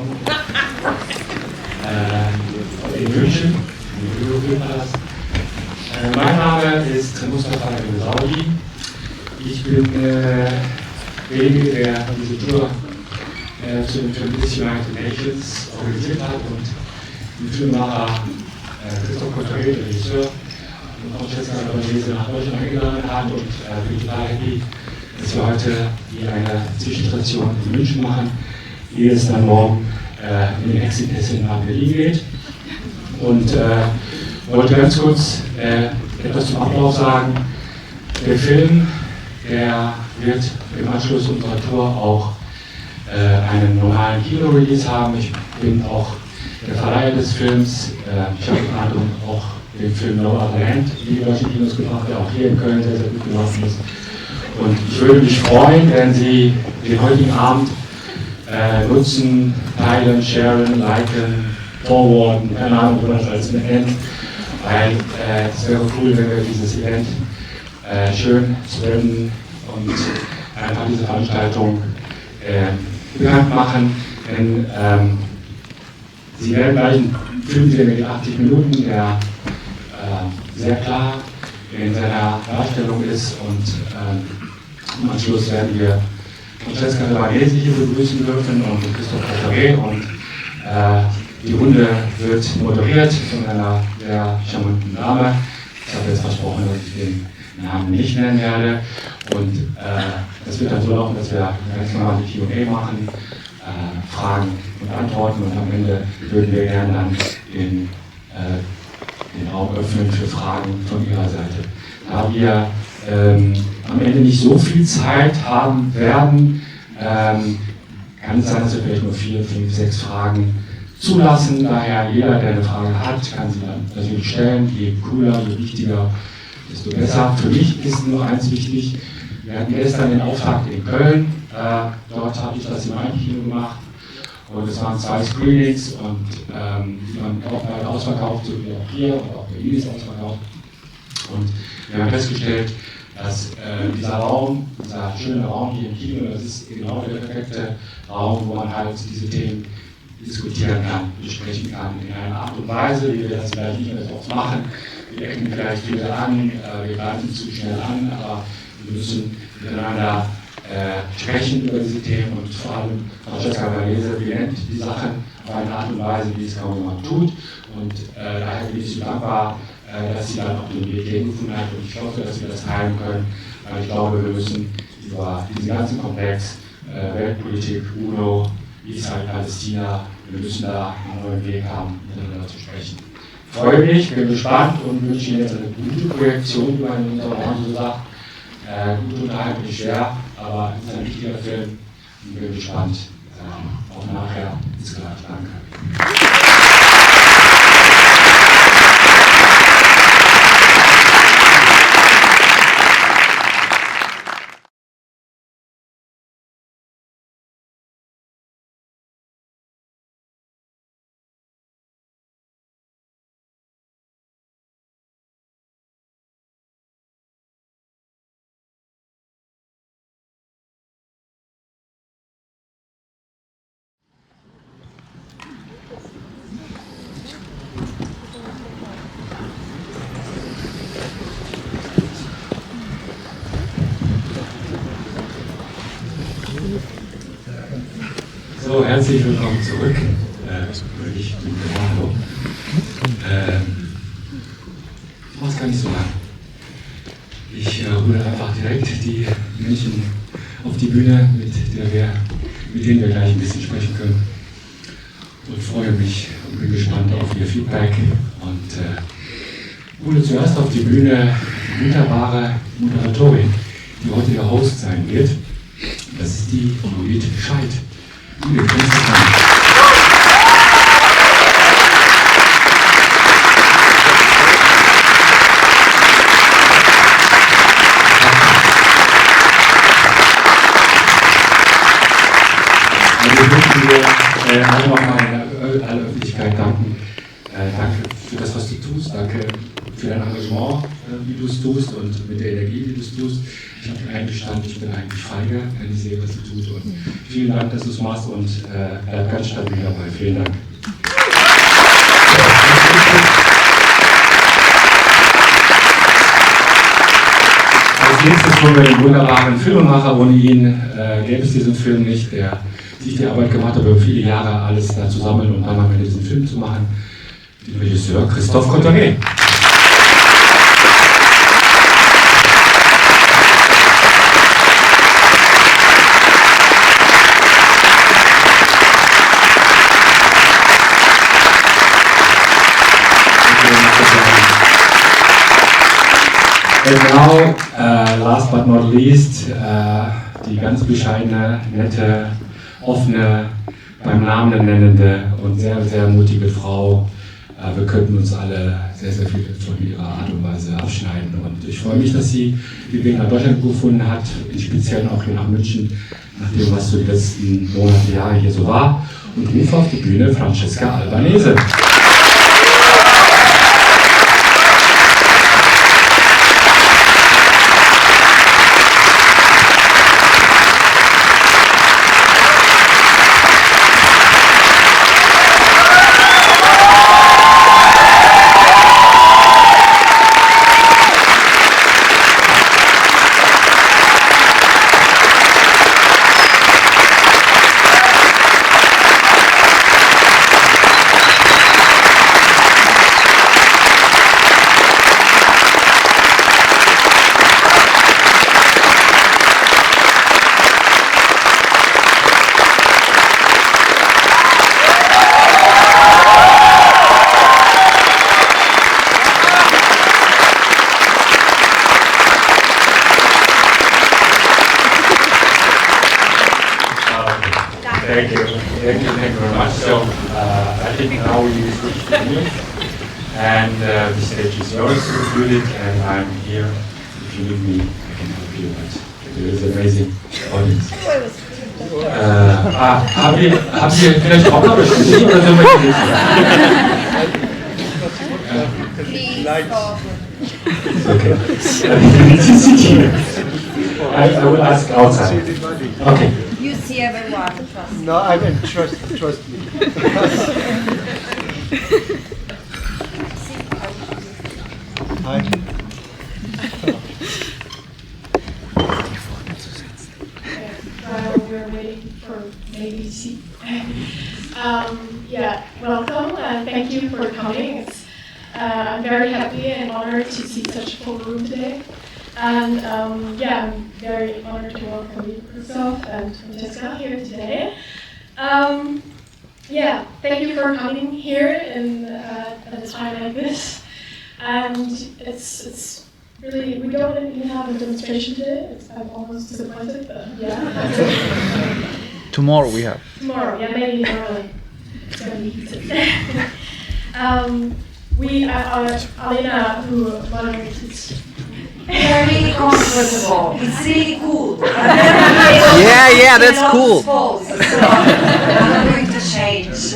gekommen. In München, im Rio Filmpalast. Mein Name ist Christophe Cotteret und. Ich bin derjenige, der diese Tour zu den Film Disunited Nations organisiert hat und den Filmemacher Christophe Cotteret, der Regisseur, und Francesca Albanese nach Deutschland eingeladen hat. Und bin total happy, dass wir heute hier eine Zwischenstation in München machen, ehe es dann morgen in den Exit-Pässe nach Berlin geht. Und wollte ganz kurz etwas zum Ablauf sagen. Der Film, der wird im Anschluss unserer Tour auch einen normalen Kino-Release haben. Ich bin auch der Verleiher des Films. Ich habe unter anderem auch den Film No Other Land in die deutschen Kinos gebracht, der auch hier in Köln sehr, sehr gut gelaufen ist. Und ich würde mich freuen, wenn Sie den heutigen Abend nutzen, teilen, sharen, liken, forwarden, keine Ahnung, wie man das alles nennt, weil es wäre cool, wenn wir dieses Event schön spreaden und einfach diese Veranstaltung bekannt machen, denn Sie werden gleich einen Film sehen mit 80 Minuten, der sehr klar in seiner Darstellung ist, und im Anschluss werden wir Francesca Albanese hier begrüßen dürfen und Christophe Cotteret, und die Runde wird moderiert von einer sehr charmanten Dame. Ich habe jetzt versprochen, dass ich den Namen nicht nennen werde, und es wird dann so laufen, dass wir ganz normal die Q&A machen, Fragen und Antworten, und am Ende würden wir gerne dann den Raum öffnen für Fragen von Ihrer Seite. Da wir am Ende nicht so viel Zeit haben werden, kann es sein, dass wir vielleicht nur 4, 5, 6 Fragen zulassen. Daher jeder, der eine Frage hat, kann sie dann natürlich stellen. Je cooler, je wichtiger, desto besser. Für mich ist nur eins wichtig. Wir hatten gestern den Auftakt in Köln. Dort habe ich das im Kino gemacht. Und es waren 2 Screenings, und die waren auch beide ausverkauft, so wie auch hier, und auch Berlin ist ausverkauft. Und wir haben festgestellt, dass dieser Raum, dieser schöne Raum hier im Kino, das ist genau der perfekte Raum, wo man halt diese Themen diskutieren kann, besprechen kann, in einer Art und Weise, wie wir das vielleicht nicht mehr so oft machen. Wir ecken vielleicht wieder an, wir greifen zu schnell an, aber wir müssen miteinander sprechen über diese Themen, und vor allem Francesca Albanese benennt die Sachen auf eine Art und Weise, wie es kaum jemand tut, und daher bin ich so dankbar, dass sie dann auch den Weg gefunden hat, und ich hoffe, dass wir das teilen können, weil ich glaube, wir müssen über diesen ganzen Komplex Weltpolitik, UNO, Israel, Palästina, wir müssen da einen neuen Weg haben, miteinander zu sprechen. Ich freue mich, bin gespannt und wünsche Ihnen jetzt eine gute Projektion, wie man in unserer Branche so sagt. Gut unterhalten ist schwer, aber es ist ein wichtiger Film, und bin gespannt. Auch nachher. Bis gleich. Danke. So, herzlich willkommen zurück. Ich bin Nahe. Ich mache es gar nicht so lang. Ich hole einfach direkt die Menschen auf die Bühne, mit denen wir gleich ein bisschen sprechen können. Und freue mich und bin gespannt auf Ihr Feedback. Und hole zuerst auf die Bühne eine wunderbare Moderatorin, die heute der Host sein wird. Das ist die Judith Scheid. Judith, kannst du sagen? Wir möchten dir alle nochmal in aller Öffentlichkeit danken. Danke für das, was du tust. Danke für dein Engagement, wie du es tust und mit der Energie, wie du es tust. Ich habe den Eingestand, ich bin eigentlich feige, wenn ich sehe, was du tust. Und vielen Dank, dass du es machst und bleib ganz stabil dabei. Vielen Dank. Als nächstes holen wir den wunderbaren Filmemacher. Ohne ihn gäbe es diesen Film nicht, der sich die Arbeit gemacht hat, über viele Jahre alles da zu sammeln und dann am Ende diesen Film zu machen. Den Regisseur Christophe Cotteret. And now, last but not least, die ganz bescheidene, nette, offene, beim Namen nennende und sehr, sehr mutige Frau. Wir könnten uns alle sehr, sehr viel von ihrer Art und Weise abschneiden. Und ich freue mich, dass sie den Weg nach Deutschland gefunden hat, speziell auch hier nach München, nach dem, was so die letzten Monate, Jahre hier so war. Und rufe auf die Bühne Francesca Albanese. Thank you very much. So I think now we switch to English, and the stage is yours, Judith, and I'm here. If you need me, I can help you. But it is an amazing audience. Habt ihr vielleicht auch noch was für Sie oder so Okay. I will ask outside. Okay. You see everyone, trust me. No, I mean, trust me. Hi. While we're waiting for maybe seat. Yeah, welcome and thank you for coming. I'm very happy and honored to see such a full room today. And yeah, I'm very honored to welcome you, Christophe and Francesca, here today. Yeah, thank you for coming here at a time like this. And it's really, we don't even have a demonstration today. I'm almost disappointed, but yeah. Tomorrow we have. Tomorrow, yeah, maybe early. It's going to be heated. We are Alina, who moderates. They're really comfortable. It's really cool. Yeah, that's cool. I'm going to change.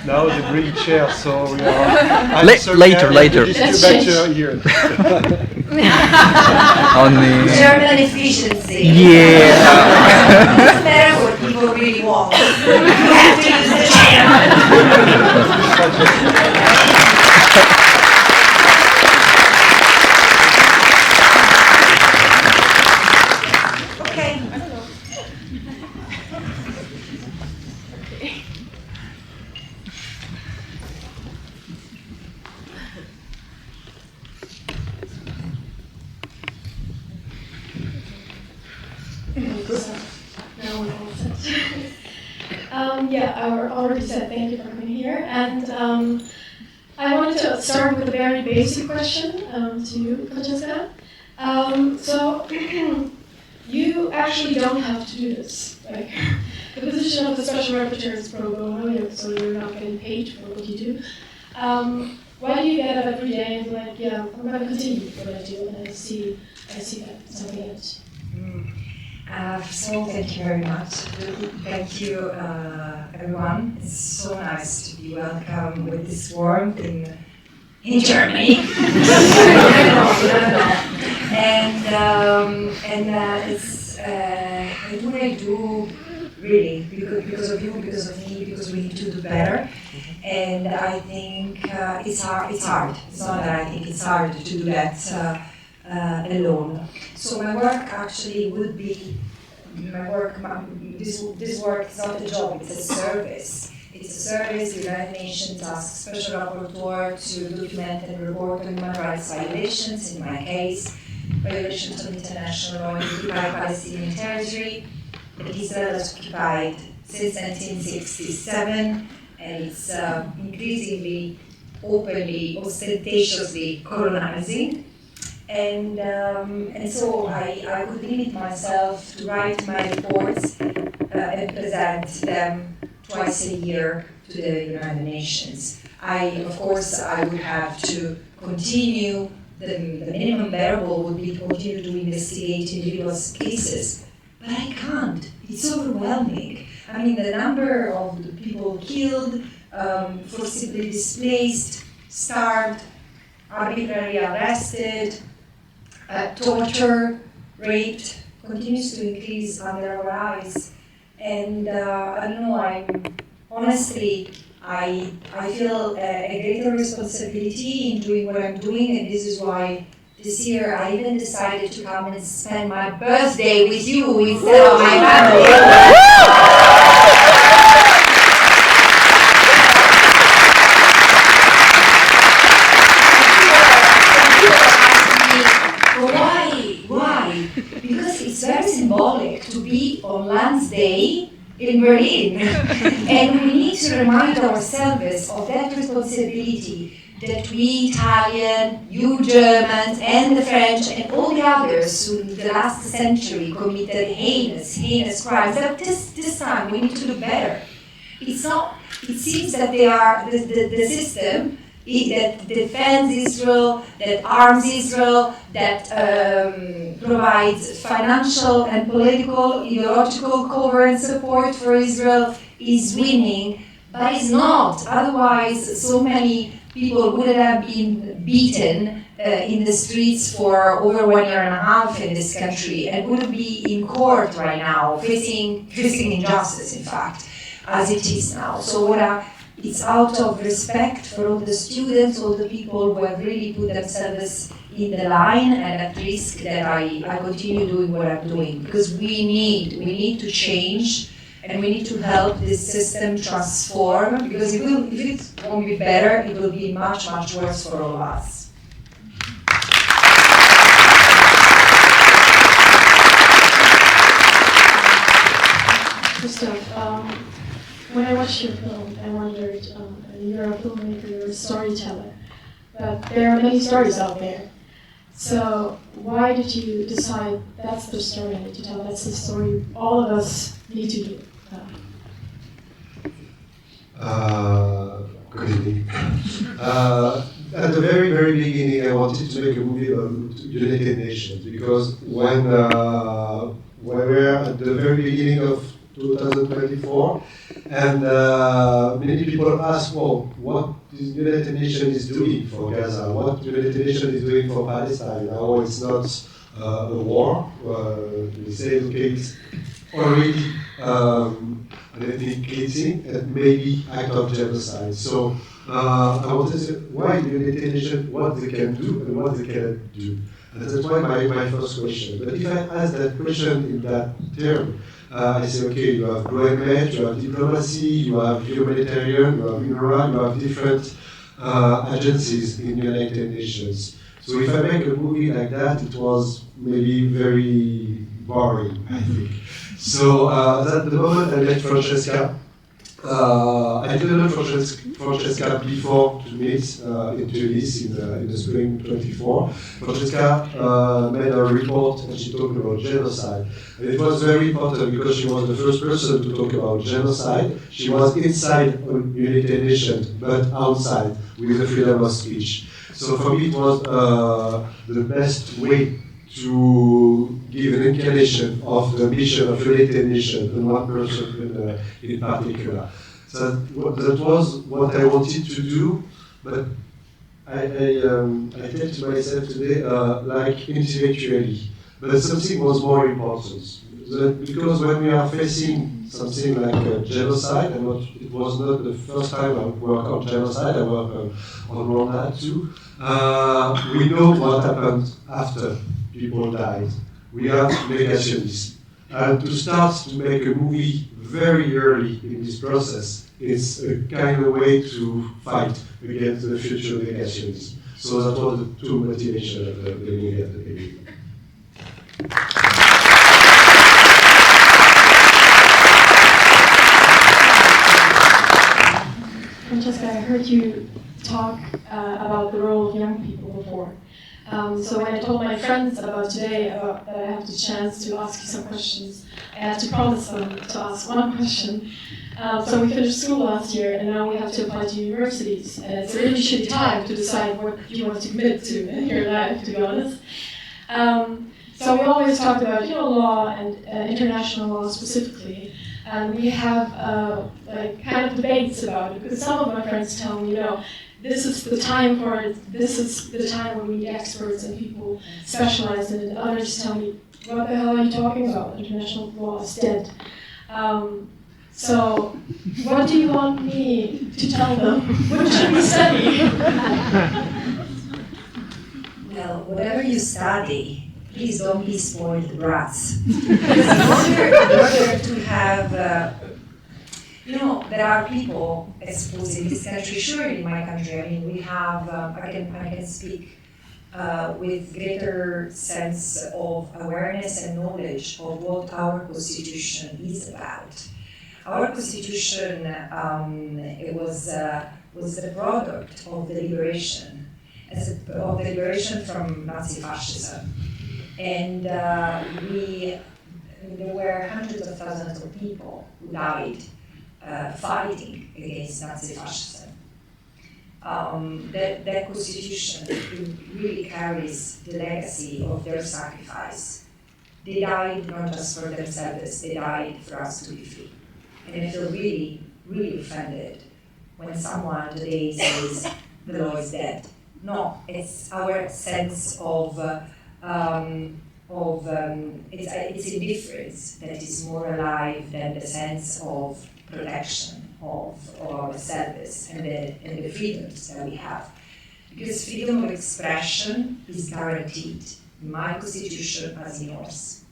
Now the green chair, so we are. Later. Distributor here. On the German efficiency. yeah. It's better what people really want. You have to use the chair. Okay. Yeah, I already said thank you for coming here, and I wanted to start with a very basic question to you, Francesca. So, you actually don't have to do this. Like, the position of the special rapporteur is pro bono, so you're not getting paid for what you do. Why do you get up every day and be like, yeah, I'm going to continue what I do, and I see that something else? First of all, thank you very much. Thank you, everyone. It's so nice to be welcome with this warmth in in Germany. And it's what I do really because of you, because of me, because we need to do better. And I think it's hard. It's hard. It's not that I think it's hard to do that alone. So my work actually would be this work is not a job. It's a service. It's a service. The United Nations asks special rapporteur to document and report on human rights violations. In my case, violations of international law in occupied Palestinian territory that Israel has occupied since 1967, and it's increasingly, openly, ostentatiously colonizing. And so I could limit myself to write my reports and present them twice a year to the United Nations. Of course, I would have to continue. The minimum bearable would be to continue to investigate individual cases, but I can't. It's overwhelming. I mean, the number of the people killed, forcibly displaced, starved, arbitrarily arrested, tortured, raped, continues to increase under our eyes. And I don't know, honestly, I feel a greater responsibility in doing what I'm doing, and this is why this year I even decided to come and spend my birthday with you instead of my family. Why? Because it's very symbolic to be on Land's Day in Berlin. And we need to remind ourselves of that responsibility that we Italian, you Germans, and the French, and all the others who in the last century committed heinous crimes, that this time we need to do better. It seems that they are the system that defends Israel, that arms Israel, that provides financial and political, ideological cover and support for Israel is winning, but it's not. Otherwise, so many people wouldn't have been beaten in the streets for over 1.5 years in this country and wouldn't be in court right now, facing injustice, in fact, as it is now. So it's out of respect for all the students, all the people who have really put themselves in the line and at risk that I continue doing what I'm doing, because we need to change, and we need to help this system transform, because if it won't be better, it will be much, much worse for all of us. Christophe, when I watched your film, I wondered, you're a filmmaker, you're a storyteller, but there are many stories out there. So why did you decide that's the story I need to tell, that's the story all of us need to do? Good evening. At the very, very beginning, I wanted to make a movie about United Nations, because when we were at the very beginning of 2024, and many people ask, well, what the United Nations is doing for Gaza, what the United Nations is doing for Palestine. Now it's not a war. We say, okay, it's already an ethnic cleansing and maybe act of genocide. So I wanted to say, why the United Nations, what they can do and what they cannot do. And that's why my first question. But if I ask that question in that term, I say, okay, you have government, you have diplomacy, you have humanitarian, you have human rights, you have different agencies in the United Nations. So if I make a movie like that, it was maybe very boring, I think. So at the moment I met Francesca. I didn't know Francesca before to meet in Tunis in the spring 24. Francesca made a report and she talked about genocide. And it was very important because she was the first person to talk about genocide. She was inside United Nations, but outside with the freedom of speech. So for me it was the best way to give an inclination of the mission of United Nations and one person in particular. So that was what I wanted to do, but I tell to myself today, like intellectually, but something was more important. Because when we are facing something like genocide, and it was not the first time I worked on genocide, I worked on Rwanda too, we know what happened after people died. We are negationists. And to start to make a movie very early in this process, it's a kind of way to fight against the future negationism. So that was the two motivations of the movie at the beginning. Francesca, I heard you talk about the role of young people before. So when I told my friends about today that I have the chance to ask you some questions, I had to promise them to ask one question. So we finished school last year, and now we have to apply to universities. And it's a really shitty time to decide what you want to commit to in your life, to be honest. So we always talked about, law and international law specifically. And we have like kind of debates about it, because some of my friends tell me, this is the time for it, this is the time when we need experts and people specialized in it. And others tell me, what the hell are you talking about? International law is dead. So, what do you want me to tell them? What should we study? Well, whatever you study, please don't be spoiled brats. Because in order to have, there are people, I suppose, in this country, sure, in my country, I mean, we have, I can speak with greater sense of awareness and knowledge of what our Constitution is about. Our Constitution it was the product of the liberation, of the liberation from Nazi fascism, and there were hundreds of thousands of people who died fighting against Nazi fascism. That Constitution really carries the legacy of their sacrifice. They died not just for themselves; they died for us to be free. And I feel really, really offended when someone today says the law is dead. No, it's our sense of it's indifference that is more alive than the sense of protection of ourselves and the freedoms that we have. Because freedom of expression is guaranteed in my Constitution as in yours.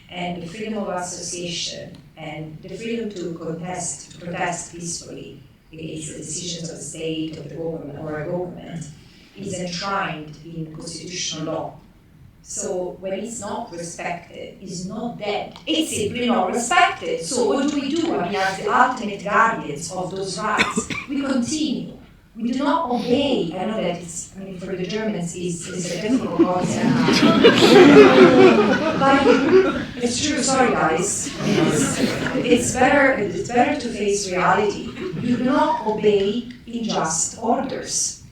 And the freedom of association and the freedom to protest peacefully against the decisions of the state, of the government, or a government, is enshrined in constitutional law. So when it's not respected, it's not dead. It's simply not respected. So what do? I mean, as the ultimate guardians of those rights, we continue. We do not obey. I know that it's, for the Germans, it's a difficult concept. But it's true. Sorry, guys. It's better to face reality. You do not obey unjust orders.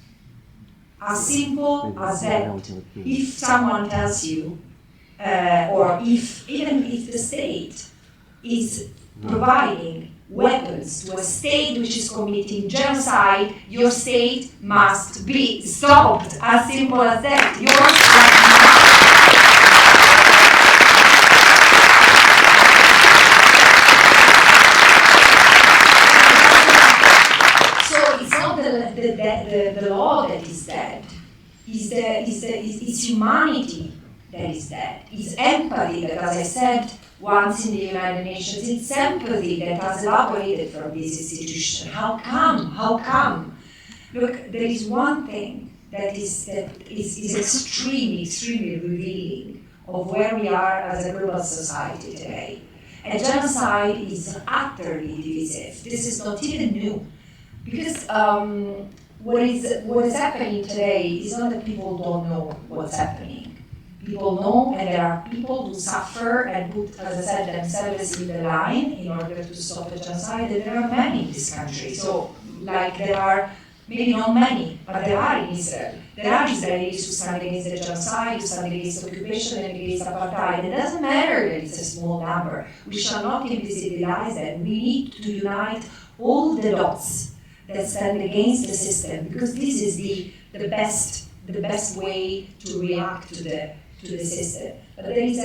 As simple as that. If someone tells you, or even if the state is providing weapons to a state which is committing genocide, your state must be stopped. As simple as that. So it's not the law that is dead. It's humanity that is dead. It's empathy that, as I said once in the United Nations, it's empathy that has elaborated from this institution. How come? Look, there is one thing that is extremely, extremely revealing of where we are as a global society today. And genocide is utterly divisive. This is not even new. Because what is happening today is not that people don't know what's happening. People know, and there are people who suffer and put, as I said, themselves in the line in order to stop the genocide. And there are many in this country. So, there are, maybe not many, but there are in Israel. There are Israelis who stand against the genocide, who stand against occupation and against apartheid. It doesn't matter that it's a small number. We shall not invisibilize them. We need to unite all the dots that stand against the system, because this is the best way to react to the system. But there is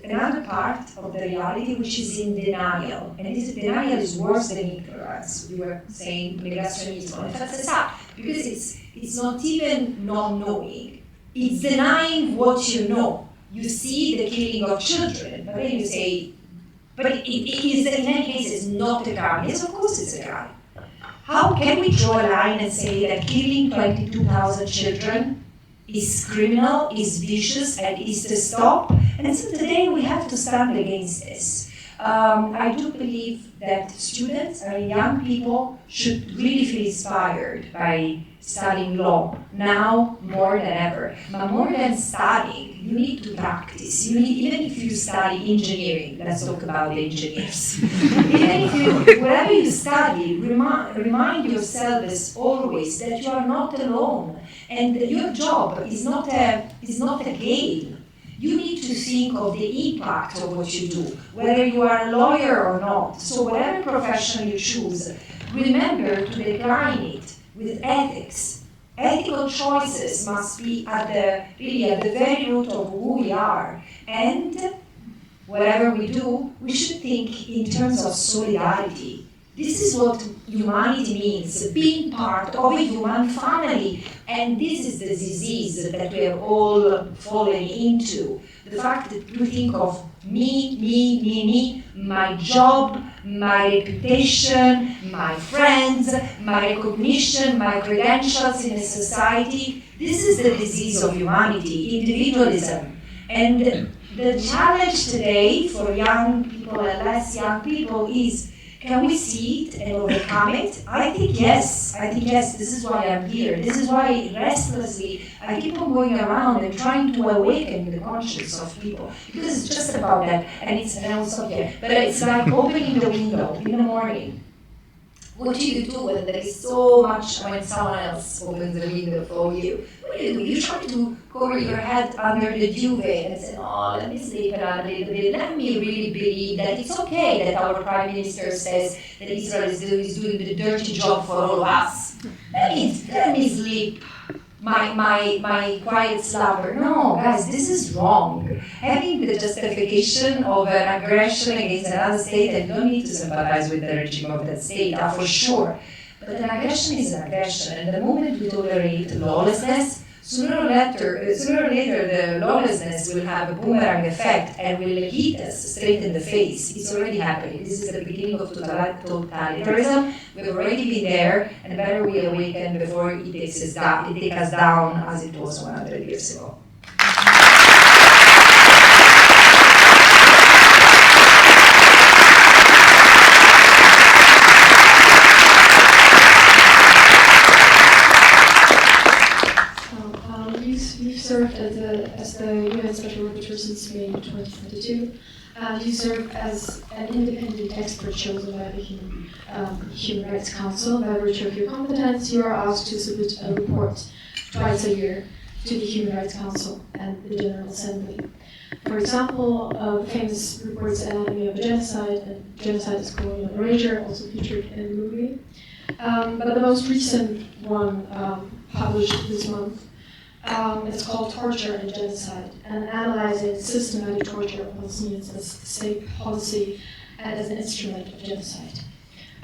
another part of the reality which is in denial, and this denial is worse than ignorance. We were saying negazionismo, and that's sad, because it's not even not knowing, it's denying what you know. You see the killing of children, but then you say, but it is, in any case, it's not a crime. Yes, of course it's a crime. How can we draw a line and say that killing 22,000 children is criminal, is vicious, and is to stop? And so today we have to stand against this. I do believe that students and young people should really feel inspired by studying law, now more than ever. But more than studying, you need to practice. You need, even if you study engineering, let's talk about the engineers. Even if whatever you study, remind yourself as always that you are not alone, and that your job is not a game. You need to think of the impact of what you do, whether you are a lawyer or not. So whatever profession you choose, remember to decline it with ethics. Ethical choices must be at the very root of who we are. And whatever we do, we should think in terms of solidarity. This is what humanity means, being part of a human family. And this is the disease that we have all fallen into. The fact that we think of me, my job, my reputation, my friends, my recognition, my credentials in a society. This is the disease of humanity, individualism. And the challenge today for young people and less young people is, can we see it and overcome it? I think yes. This is why I'm here. This is why restlessly I keep on going around and trying to awaken the conscience of people. Because it's just about that. And also here. But it's like opening the window in the morning. What do you do when there is so much, when someone else opens the window for you? What do? You try to cover your head under the duvet and say, oh, let me sleep around a little bit. Let me really believe that it's okay that our Prime Minister says that Israel is doing the dirty job for all of us. Let me sleep my quiet slumber. No, guys, this is wrong. Having the justification of an aggression against another state, and you don't need to sympathize with the regime of that state, for sure. But an aggression is an aggression, and the moment we tolerate lawlessness, sooner or later the lawlessness will have a boomerang effect and will hit us straight in the face. It's already happening. This is the beginning of totalitarianism. We've already been there, and better we awaken before it takes us down as it was 100 years ago. You've served as the UN Special Rapporteur since May 2022. You serve as an independent expert chosen by the Human Rights Council. By virtue of your competence, you are asked to submit a report twice a year to the Human Rights Council and the General Assembly. For example, the famous reports Anatomy of a Genocide and Genocide is Colonial Erasure, also featured in the movie. But the most recent one published this month, it's called Torture and Genocide, and analyzing systematic torture of Palestinians as state policy and as an instrument of genocide.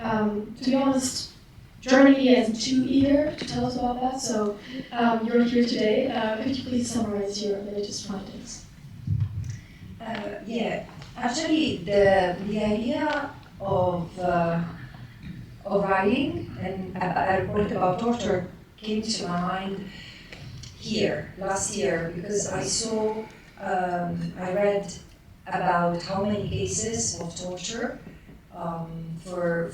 To be honest, Germany isn't too eager to tell us about that, so you're here today. Could you please summarize your latest findings? Actually, the idea of writing and a report about torture came to my mind last year, because I read about how many cases of torture for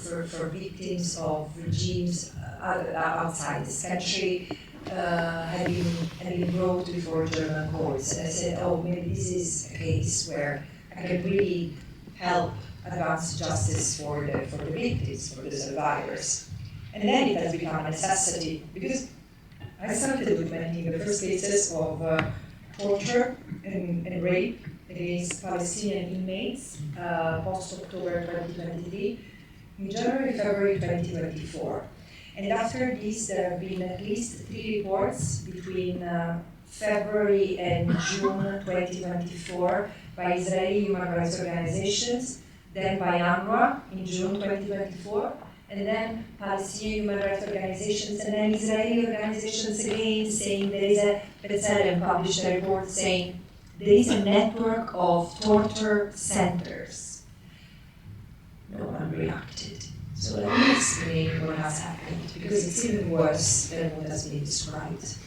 victims of regimes outside this country had been brought before German courts. And I said, oh, maybe this is a case where I can really help advance justice for the victims, for the survivors. And then it has become a necessity, because I started documenting the first cases of torture and rape against Palestinian inmates post-October 2023. in January, February 2024. And after this, there have been at least 3 reports between February and June 2024 by Israeli human rights organizations, then by UNRWA in June 2024, and then Palestinian human rights organizations, and then Israeli organizations again saying there is a, B'Tselem published a report saying there is a network of torture centers. No one reacted. So let me explain what has happened, because it's even worse than what has been described.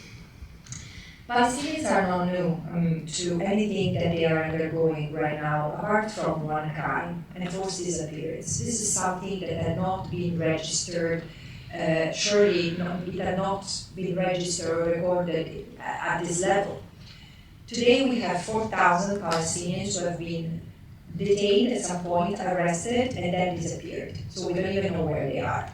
Palestinians are not new to anything that they are undergoing right now, apart from one crime, an enforced disappearance. This is something that had not been registered, surely it had not been registered or recorded at this level. Today we have 4,000 Palestinians who have been detained at some point, arrested, and then disappeared. So we don't even know where they are.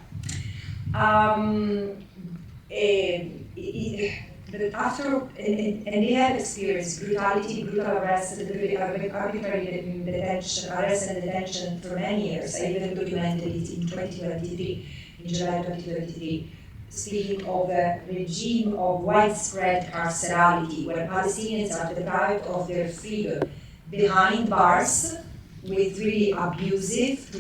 But after, and they have experienced brutality, brutal arrest, arbitrary detention, arrest and detention for many years. I even documented it in 2023, in July 2023, speaking of a regime of widespread carcerality, where Palestinians are deprived of their freedom behind bars, with really abusive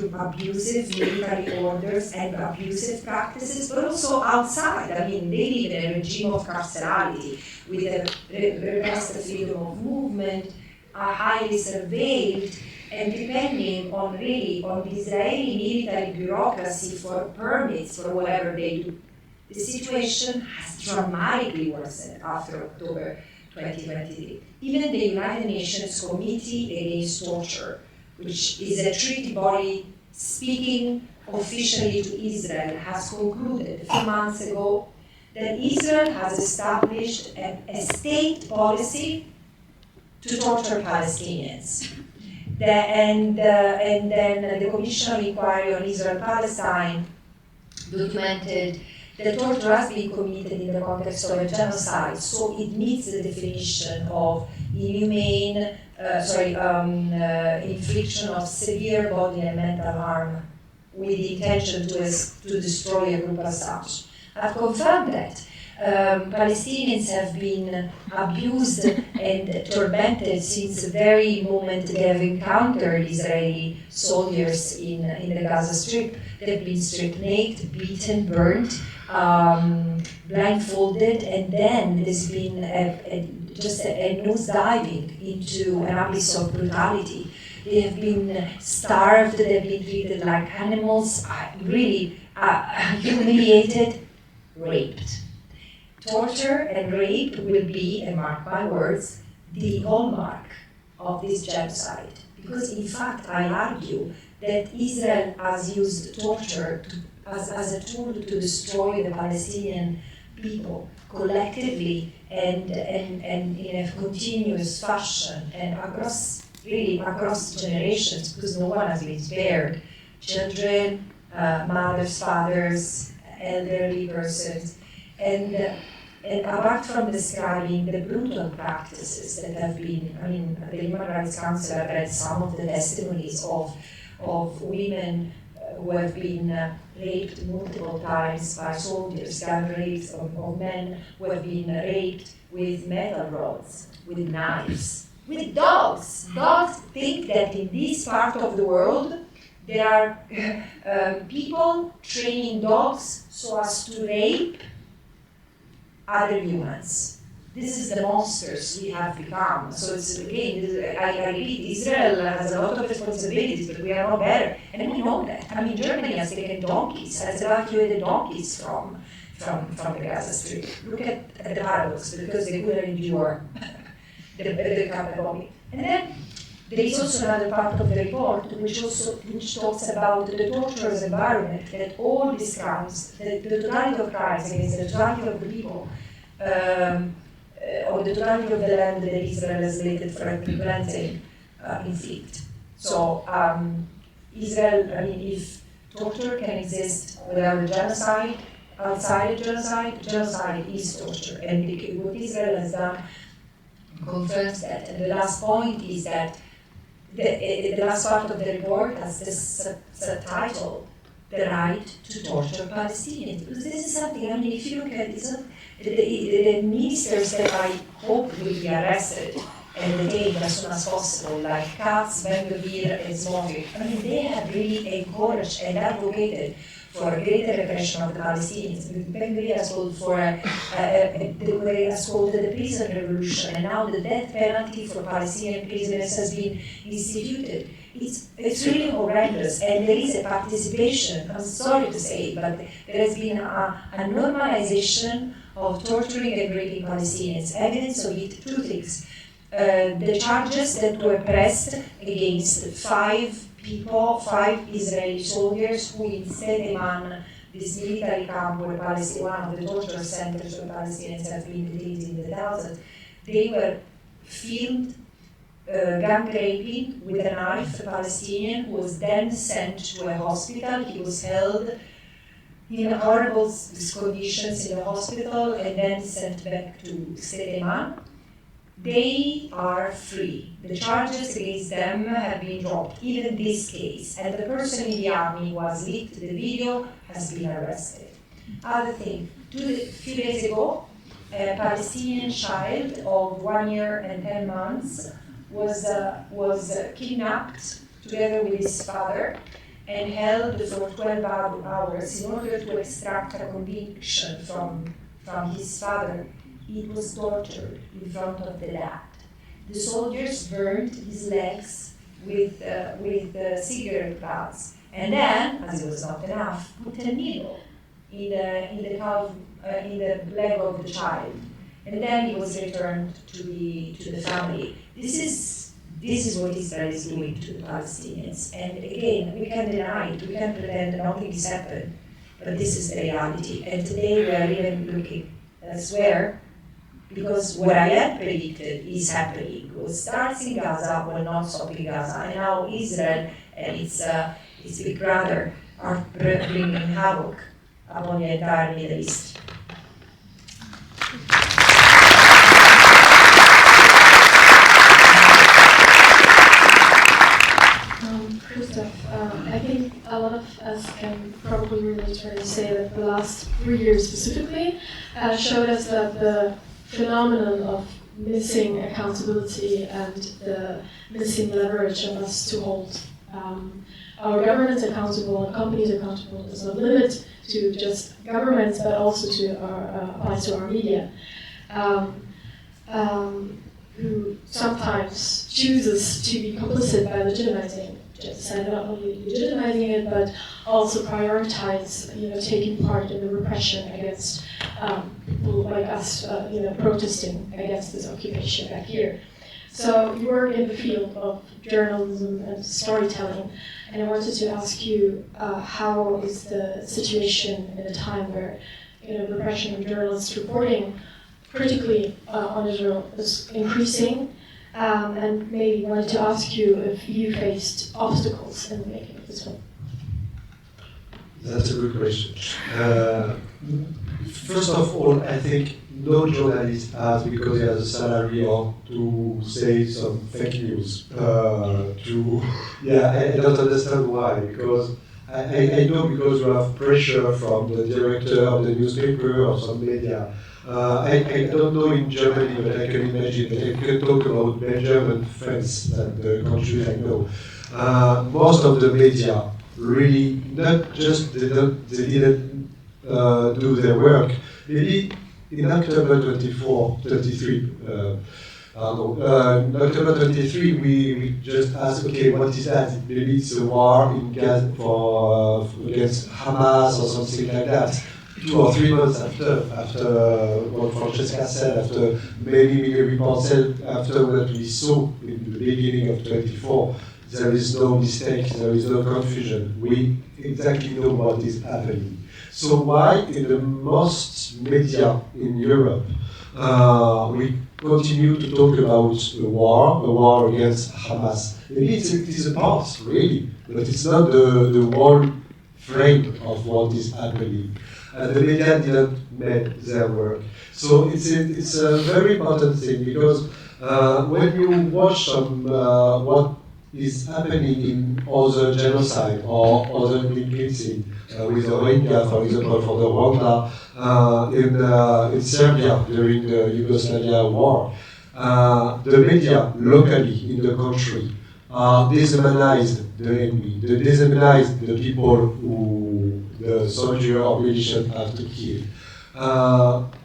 military orders and abusive practices, but also outside. I mean, they live in a regime of carcerality with a repressed freedom of movement, are highly surveilled, and depending on the Israeli military bureaucracy for permits for whatever they do. The situation has dramatically worsened after October 2023. Even the United Nations Committee Against Torture, which is a treaty body speaking officially to Israel, has concluded a few months ago that Israel has established a state policy to torture Palestinians. And then the Commission of Inquiry on Israel-Palestine documented that torture has been committed in the context of a genocide, so it meets the definition of inhumane, infliction of severe bodily and mental harm with the intention to destroy a group as such. I've confirmed that. Palestinians have been abused and tormented since the very moment they have encountered Israeli soldiers in the Gaza Strip. They've been stripped naked, beaten, burnt, blindfolded, and then there's been just a nose diving into an abyss of brutality. They have been starved, they've been treated like animals, really humiliated, raped. Torture and rape will be, and mark my words, the hallmark of this genocide. Because in fact, I argue that Israel has used torture as a tool to destroy the Palestinian people collectively and in a continuous fashion and across generations, because no one has been spared. Children, mothers, fathers, elderly persons, and apart from describing the brutal practices that have been, I mean, the Human Rights Council have read some of the testimonies of women who have been raped multiple times by soldiers, gang rapes of men who have been raped with metal rods, with knives, with dogs. Dogs think that in this part of the world there are people training dogs so as to rape other humans. This is the monsters we have become. So it's again, I repeat, Israel has a lot of responsibilities, but we are not better, and we know that. I mean, Germany has taken donkeys, has evacuated donkeys from the Gaza Strip. Look at the paradox, because they couldn't endure the capital bombing. And then there is also another part of the report which talks about the torturous environment, that all these crimes, the totality of crimes against the totality of the people, or the totality of the land that Israel has slated for ethnic cleansing, inflict. So Israel, I mean, if torture can exist without a genocide, outside a genocide is torture. And what Israel has done confirms that. And the last point is that the last part of the report has this subtitle, the right to torture Palestinians. Because this is something, I mean, if you look at this, the ministers that I hope will be arrested and detained as soon as possible, like Katz, Ben-Gvir, and Smotrich, I mean, they have really encouraged and advocated for a greater repression of the Palestinians. Ben-Gvir has called for has called the prison revolution, and now the death penalty for Palestinian prisoners has been instituted. It's really horrendous, and there is a participation, I'm sorry to say, but there has been a normalization of torturing and raping Palestinians. Evidence of it, two things. The charges that were pressed against 5 people, 5 Israeli soldiers who in Sedeman, this military camp where one of the torture centers where Palestinians have been detained in the desert, they were filmed gang raping with a knife a Palestinian who was then sent to a hospital. He was held in horrible conditions in the hospital and then sent back to Sedeman. They are free. The charges against them have been dropped, even this case. And the person in the army who has leaked the video has been arrested. Other thing, a few days ago, a Palestinian child of 1 year and 10 months was kidnapped together with his father and held for 12 hours in order to extract a conviction from his father. It was tortured in front of the dad. The soldiers burned his legs with cigarette butts, and then, as it was not enough, put a needle in the leg of the child, and then he was returned to the family. This is what Israel is doing to the Palestinians, and again, we can deny it, we can pretend that nothing has happened, but this is the reality. And today we are even looking elsewhere, because what I had predicted is happening. It starts in Gaza, will not stop in Gaza, and now Israel and its big brother are bringing havoc upon the entire Middle East. Christophe, I think a lot of us can probably relate to and say that the last 3 years specifically showed us that the phenomenon of missing accountability and the missing leverage of us to hold our governments accountable and companies accountable does not limit to just governments, but also applies to our media, who sometimes chooses to be complicit by legitimizing genocide, not only legitimizing it, but also prioritize, taking part in the repression against people like us, protesting against this occupation back here. So you work in the field of journalism and storytelling, and I wanted to ask you, how is the situation in a time where repression of journalists reporting critically on Israel is increasing, and maybe wanted to ask you if you faced obstacles in the making of this film. That's a good question. First of all, I think no journalist has, because he has a salary, or to say some fake news. I don't understand why, because I know, because you have pressure from the director of the newspaper or some media. I don't know in Germany, but I can imagine that I can talk about Belgium and France, that the countries I know. Most of the media really, not just they didn't do their work. Maybe in October 23, we just asked, okay, what is that? Maybe it's a war in Gaza against Hamas or something like that. 2 or 3 months after what Francesca said, after many reports said, after what we saw in the beginning of 24, there is no mistake, there is no confusion. We exactly know what is happening. So why in the most media in Europe, we continue to talk about a war against Hamas? Maybe it is a part, really, but it's not the whole frame of what is happening. The media didn't make their work. So it's a very important thing, because when you watch what is happening in other genocide or other cleansing, with the Rohingya, for example, for the Rwanda, in Serbia during the Yugoslavia war. The media locally in the country dehumanized the enemy, they dehumanized the people who the soldier or militia have to kill.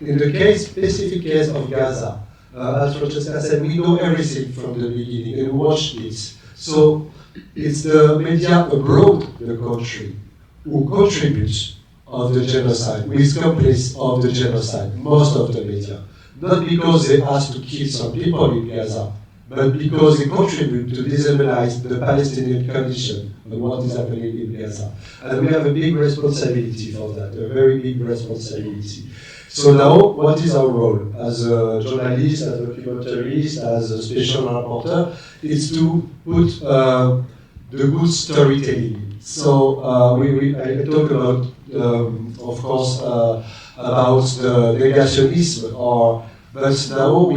In the specific case of Gaza, as Francesca said, we know everything from the beginning and watch this. So it's the media abroad the country who contributes of the genocide, who is complice of the genocide, most of the media. Not because they asked to kill some people in Gaza, but because they contribute to dehumanize the Palestinian condition and what is happening in Gaza. And we have a big responsibility for that, a very big responsibility. So now, what is our role? As a journalist, as a documentarist, as a special rapporteur, is to put the good storytelling. So I talk about, of course, about the negationism, but now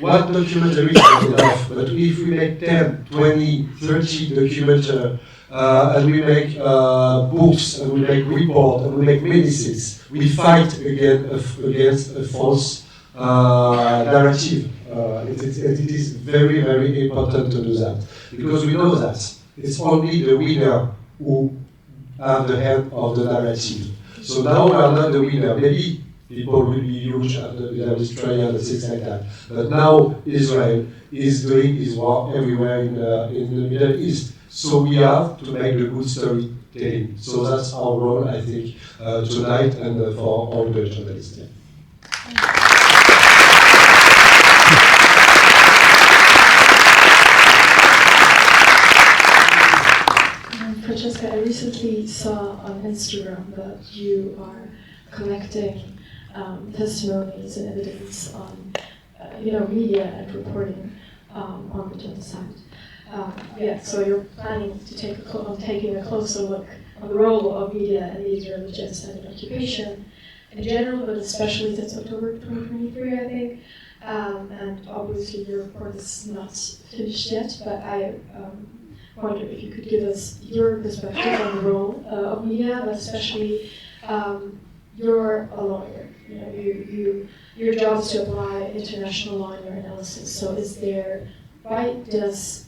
one documentary is not enough, but if we make 10, 20, 30 documentaries, and we make books, and we make reports, and we make medicines, we fight against a false narrative. It is very, very important to do that, because we know that it's only the winner who have the hand of the narrative. So now we are not the winner. Maybe people will be huge after the Israel and things like that. But now Israel is doing his war everywhere in the Middle East. So we have to make the good storytelling. So that's our role, I think, tonight and for all the journalists. Yeah. Francesca, I recently saw on Instagram that you are collecting testimonies and evidence on, media and reporting on the genocide. So you're planning to taking a closer look on the role of media in the Israeli genocide and occupation in general, but especially since October 2023, I think. And obviously your report is not finished yet, but I wonder if you could give us your perspective on the role of media, but especially you're a lawyer. Your job is to apply international law in your analysis. So why does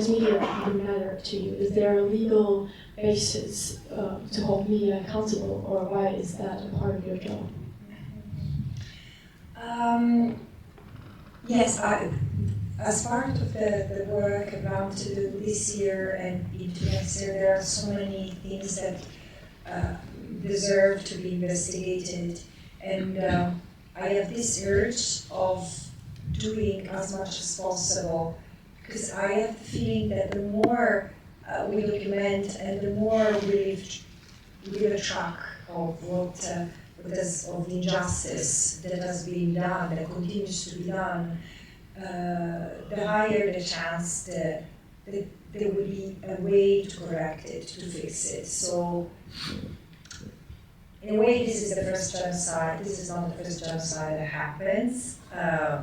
media even matter to you? Is there a legal basis to hold media accountable, or why is that a part of your job? Yes, as part of the work I'm about to do this year and into next year, there are so many things that deserve to be investigated, and I have this urge of doing as much as possible, because I have the feeling that the more we document and the more we give a track of of the injustice that has been done, that continues to be done, the higher the chance that there will be a way to correct it, to fix it. So, in a way, this is the first genocide. This is not the first genocide that happens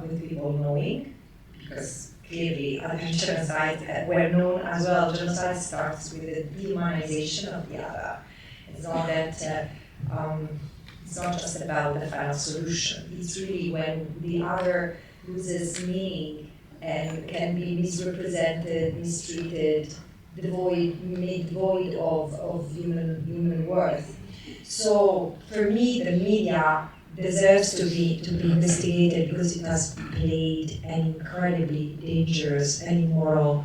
with people knowing, because clearly other genocides were known as well. Genocide starts with the dehumanization of the other. It's not that. It's not just about the final solution. It's really when the other loses meaning and can be misrepresented, mistreated, made void of human worth. So for me, the media deserves to be investigated because it has played an incredibly dangerous and immoral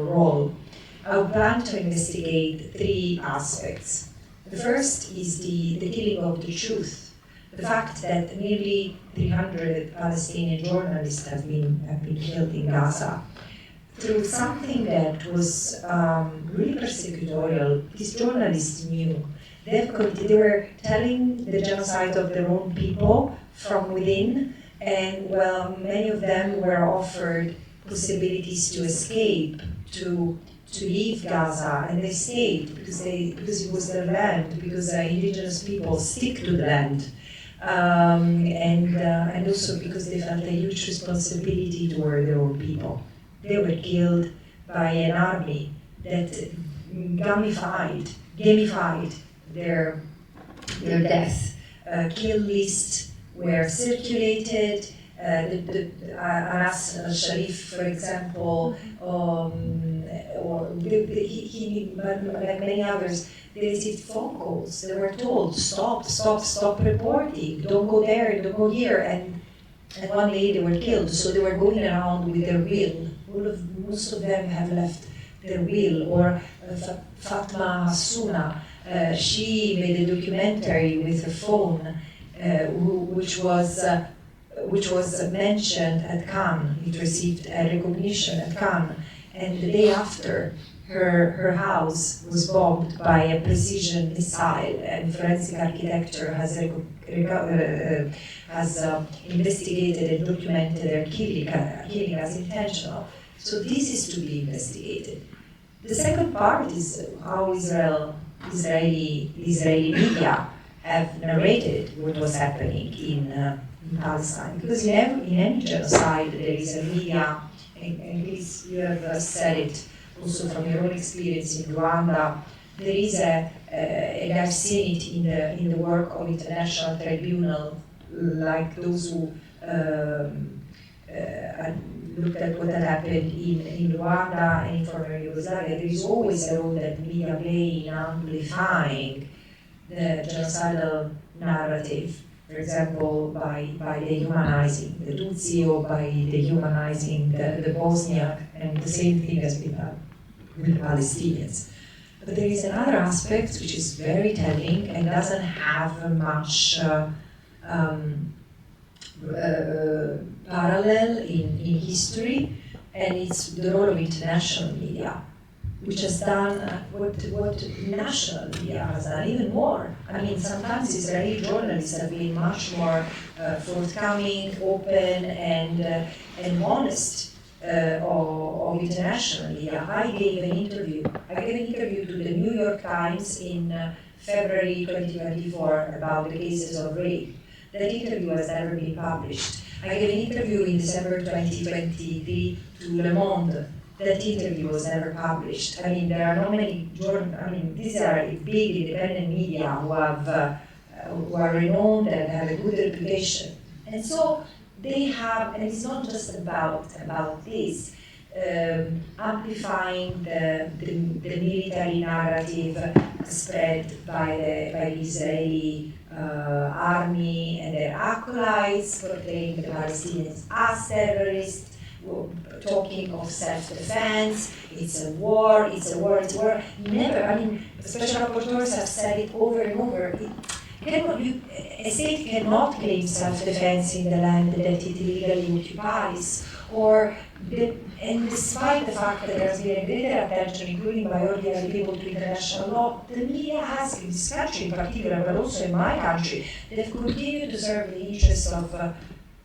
role. I plan to investigate 3 aspects. The first is the killing of the truth. The fact that nearly 300 Palestinian journalists have been killed in Gaza through something that was really persecutorial. These journalists knew. They were telling the genocide of their own people from within, and many of them were offered possibilities to escape, to leave Gaza, and they stayed because it was their land, because indigenous people stick to the land, and also because they felt a huge responsibility toward their own people. They were killed by an army that gamified their death. Kill lists were circulated. Anas Sharif, for example, or like many others, they received phone calls. They were told, stop reporting, don't go there, don't go here, and one day they were killed. So they were going around with their will. Most of them have left their will. Or Fatma Hassouna, she made a documentary with her phone, which was mentioned at Cannes. It received a recognition at Cannes, and the day after, her house was bombed by a precision missile, and forensic architecture has investigated and documented their killing as intentional. So this is to be investigated. The second part is how Israeli media have narrated what was happening in Palestine. Because in any genocide there is a media, and please, you have said it also from your own experience in Rwanda, there is and I've seen it in the work of international tribunal, like those who looked at what had happened in Rwanda and in former Yugoslavia. There is always a role that media play in amplifying the genocidal narrative, for example, by dehumanizing the Tutsi or by dehumanizing the Bosniak, and the same thing has been done with the Palestinians. But there is another aspect which is very telling and doesn't have much parallel in history, and it's the role of international media, which has done what national media has done, even more. I mean, sometimes Israeli journalists have been much more forthcoming, open, and honest of international media. I gave an interview to the New York Times in February 2024 about the cases of rape. That interview has never been published. I gave an interview in December 2023 to Le Monde. That interview was never published. I mean, there are not many these are big independent media who are renowned and have a good reputation. And so they have, and it's not just about this, amplifying the military narrative spread by the Israeli army and their acolytes, portraying the Palestinians as terrorists, talking of self-defense, it's a war. Never, I mean, special rapporteurs have said it over and over. A state cannot claim self-defense in the land that it illegally occupies, and despite the fact that there has been a greater attention, including by ordinary people, to international law, the media has, in this country in particular, but also in my country, they've continued to serve the interests of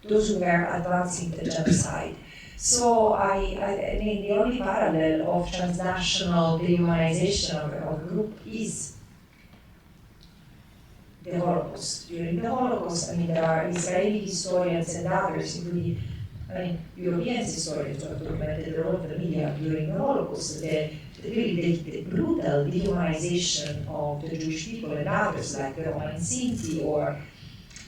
those who were advancing the genocide. So I mean, the only parallel of transnational dehumanization of a group is the Holocaust. During the Holocaust, I mean, there are Israeli historians and others, including European historians who have documented the role of the media during the Holocaust, the brutal dehumanization of the Jewish people and others, like the Roma and Sinti, or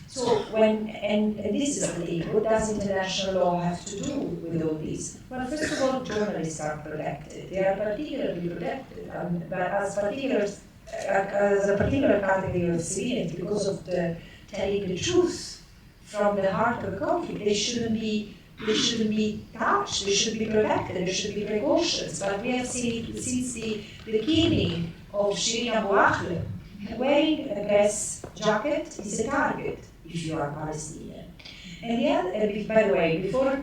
so and this is the thing. What does international law have to do with all this? Well, first of all, journalists are protected. They are particularly protected, but as a particular category of civilians, because of the telling the truth from the heart of the conflict. They shouldn't be touched. They should be protected. There should be precautions. But we have seen it since the killing of Shirin Abu Akleh. Wearing a press jacket is a target if you are Palestinian. And by the way, before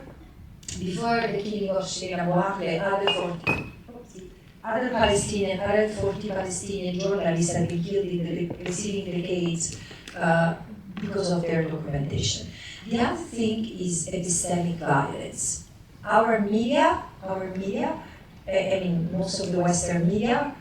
the killing of Shirin Abu Akleh, other 40 Palestinian journalists have been killed in the preceding decades because of their documentation. The other thing is epistemic violence. Our media, most of the Western media,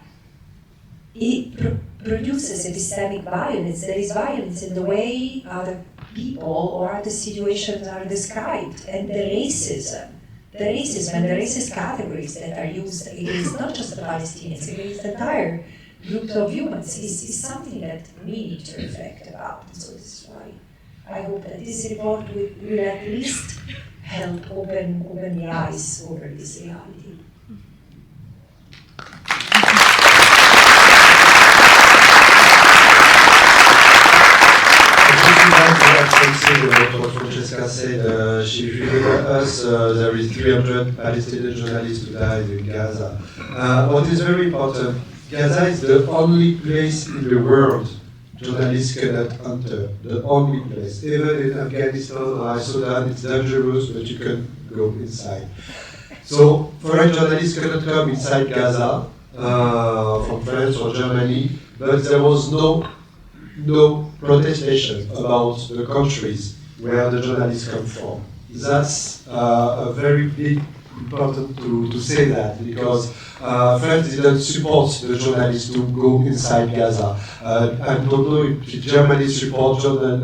it produces epistemic violence. There is violence in the way other people or other situations are described, and the racism the racism and the racist categories that are used against not just the Palestinians, against the entire group of humans is something that we need to reflect about. So this is why I hope that this report will at least help open the eyes over this reality. What Francesca said, she reminded us there is 300 Palestinian journalists who died in Gaza. What is very important, Gaza is the only place in the world journalists cannot enter, the only place. Even in Afghanistan or Sudan, it's dangerous, but you can go inside. So foreign journalists cannot come inside Gaza from France or Germany, but there was no protestation about the countries where the journalists come from. That's a very big important to say that, because France didn't support the journalists to go inside Gaza. I don't know if Germany support German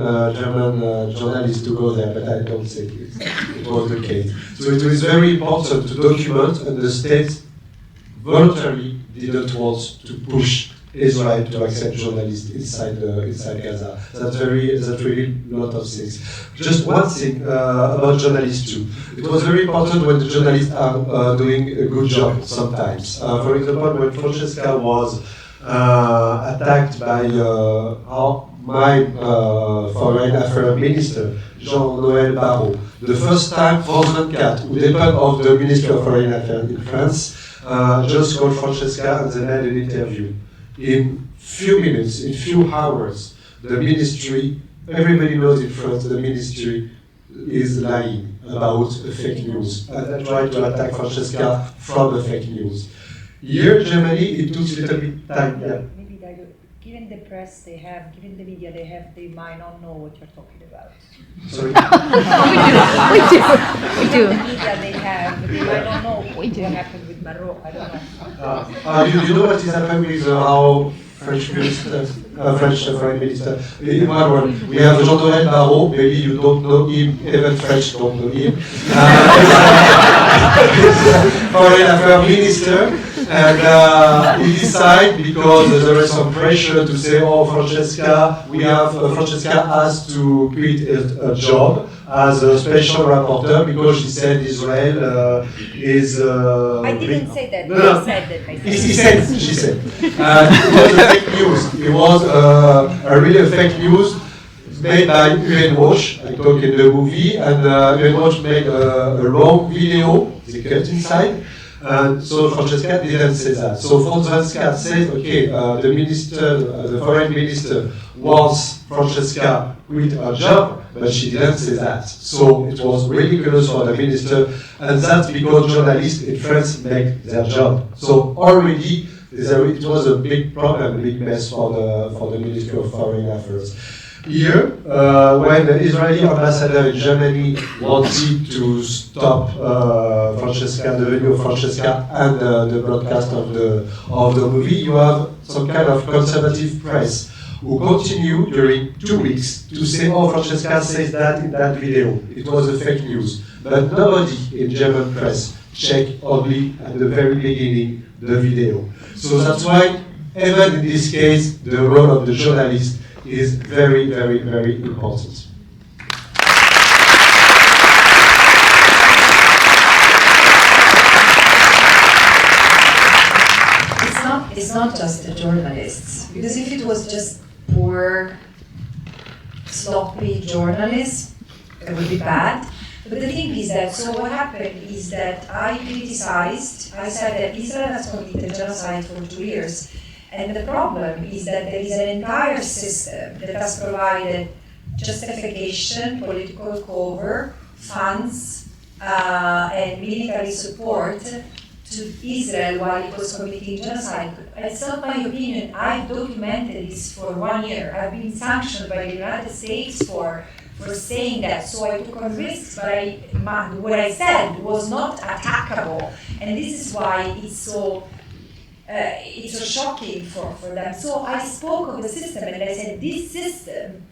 journalists to go there, but I don't think it was the case. So it is very important to document, and the state voluntarily didn't want to push Israel to accept journalists inside Gaza. That's really a lot of things. Just one thing about journalists too. It was very important when the journalists are doing a good job sometimes. For example, when Francesca was attacked by my foreign affairs minister, Jean-Noël Barrot, the first time France 24, who depend of the Ministry of Foreign Affairs in France, just called Francesca and they had an interview. In few minutes, in few hours, the ministry, everybody knows in France, the ministry is lying about fake news. And they try to attack Francesca from the fake news. Here in Germany, it took a little bit time. Yeah. Maybe given the press they have, given the media they have, they might not know what you're talking about. Sorry? We do. The media they have, they might not know what happened with Barrot. I don't know. You know what is happening with our French minister, French foreign minister? In one word, we have Jean-Noël Barrot. Maybe you don't know him, even French don't know him. Foreign affairs minister. And he decided, because there is some pressure to say, oh, Francesca has to quit her job as a special rapporteur because she said Israel is... I didn't say that. No. Said that. She said. It was a fake news. It was a really fake news made by UNWatch. I talk in the movie, and UNWatch made a long video, they cut inside. And so Francesca didn't say that. So France 24 said, okay, the foreign minister wants Francesca quit her job, but she didn't say that. So it was ridiculous for the minister, and that's because journalists in France make their job. So already it was a big problem, a big mess for the Ministry of Foreign Affairs. Here, when the Israeli ambassador in Germany wanted to stop Francesca, the video of Francesca, and the broadcast of the movie, you have some kind of conservative press who continue during 2 weeks to say, oh, Francesca says that in that video. It was a fake news. But nobody in German press checked only at the very beginning the video. So that's why, even in this case, the role of the journalist is very, very, very important. It's not just the journalists, because if it was just poor, sloppy journalists, it would be bad. But the thing is that, so what happened is that I said that Israel has committed genocide for 2 years. And the problem is that there is an entire system that has provided justification, political cover, funds, and military support to Israel while it was committing genocide. It's not my opinion. I've documented this for 1 year. I've been sanctioned by the United States for saying that. So I took on risks, but what I said was not attackable. And this is why it's so shocking for them. So I spoke of the system and I said, this system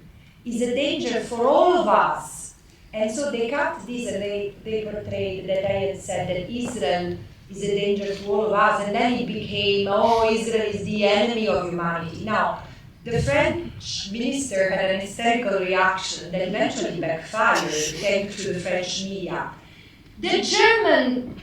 is a danger for all of us. And so they cut this and they portrayed that I had said that Israel is a danger to all of us, and then it became, oh, Israel is the enemy of humanity. Now, the French minister had an hysterical reaction that eventually backfired thanks to the French media. The Germans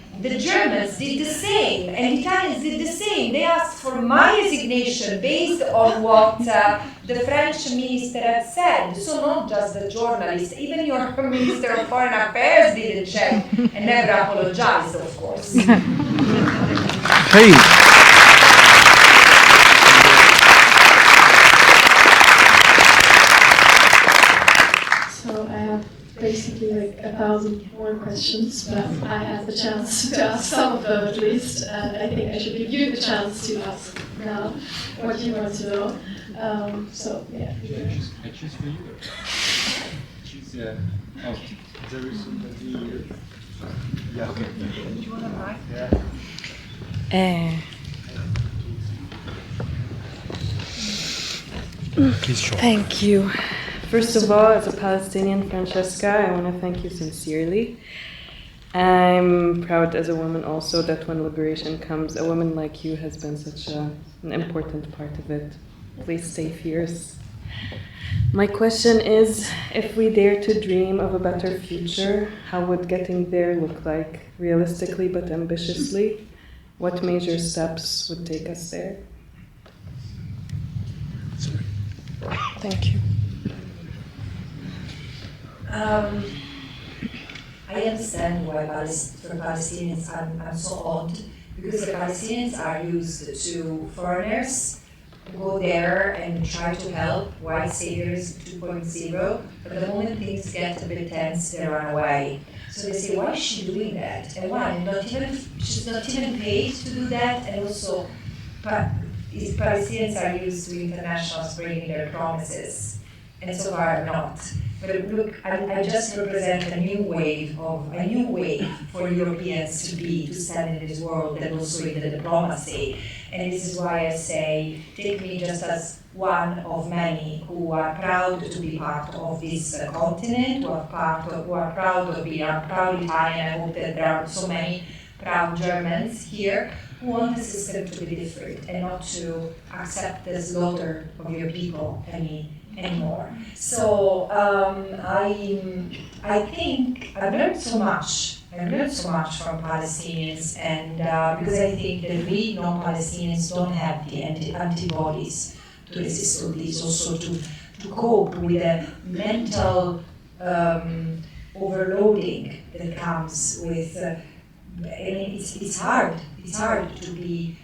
did the same, and Italians did the same. They asked for my resignation based on what the French minister had said. So not just the journalist, even your Minister of Foreign Affairs didn't check and never apologized, of course. Hey. So I have basically like 1,000 more questions, but I have the chance to ask some of them at least, and I think I should give you the chance to ask now what you want to know. So yeah. I choose for you. Choose. Oh, there is somebody here. Yeah. Okay. Do you want to write? Yeah. Thank you. First of all, as a Palestinian, Francesca, I want to thank you sincerely. I'm proud as a woman also that when liberation comes, a woman like you has been such an important part of it. Please stay fierce. My question is, if we dare to dream of a better future, how would getting there look like, realistically but ambitiously? What major steps would take us there? Thank you. I understand why for Palestinians I'm so odd, because the Palestinians are used to foreigners who go there and try to help, white saviors 2.0, but the moment things get a bit tense, they run away. So they say, why is she doing that? And why? She's not even paid to do that, and also Palestinians are used to internationals bringing their promises, and so far I'm not. But look, I just represent a new wave for Europeans to stand in this world, and also in the diplomacy. And this is why I say, take me just as one of many who are proud to be part of this continent, who are proud of being a proud Italian. I hope that there are so many proud Germans here who want the system to be different and not to accept the slaughter of your people anymore. So I think I've learned so much. I've learned so much from Palestinians, and because I think that we non-Palestinians don't have the antibodies to resist all this, also to cope with the mental overloading that comes with. It's hard. It's hard to be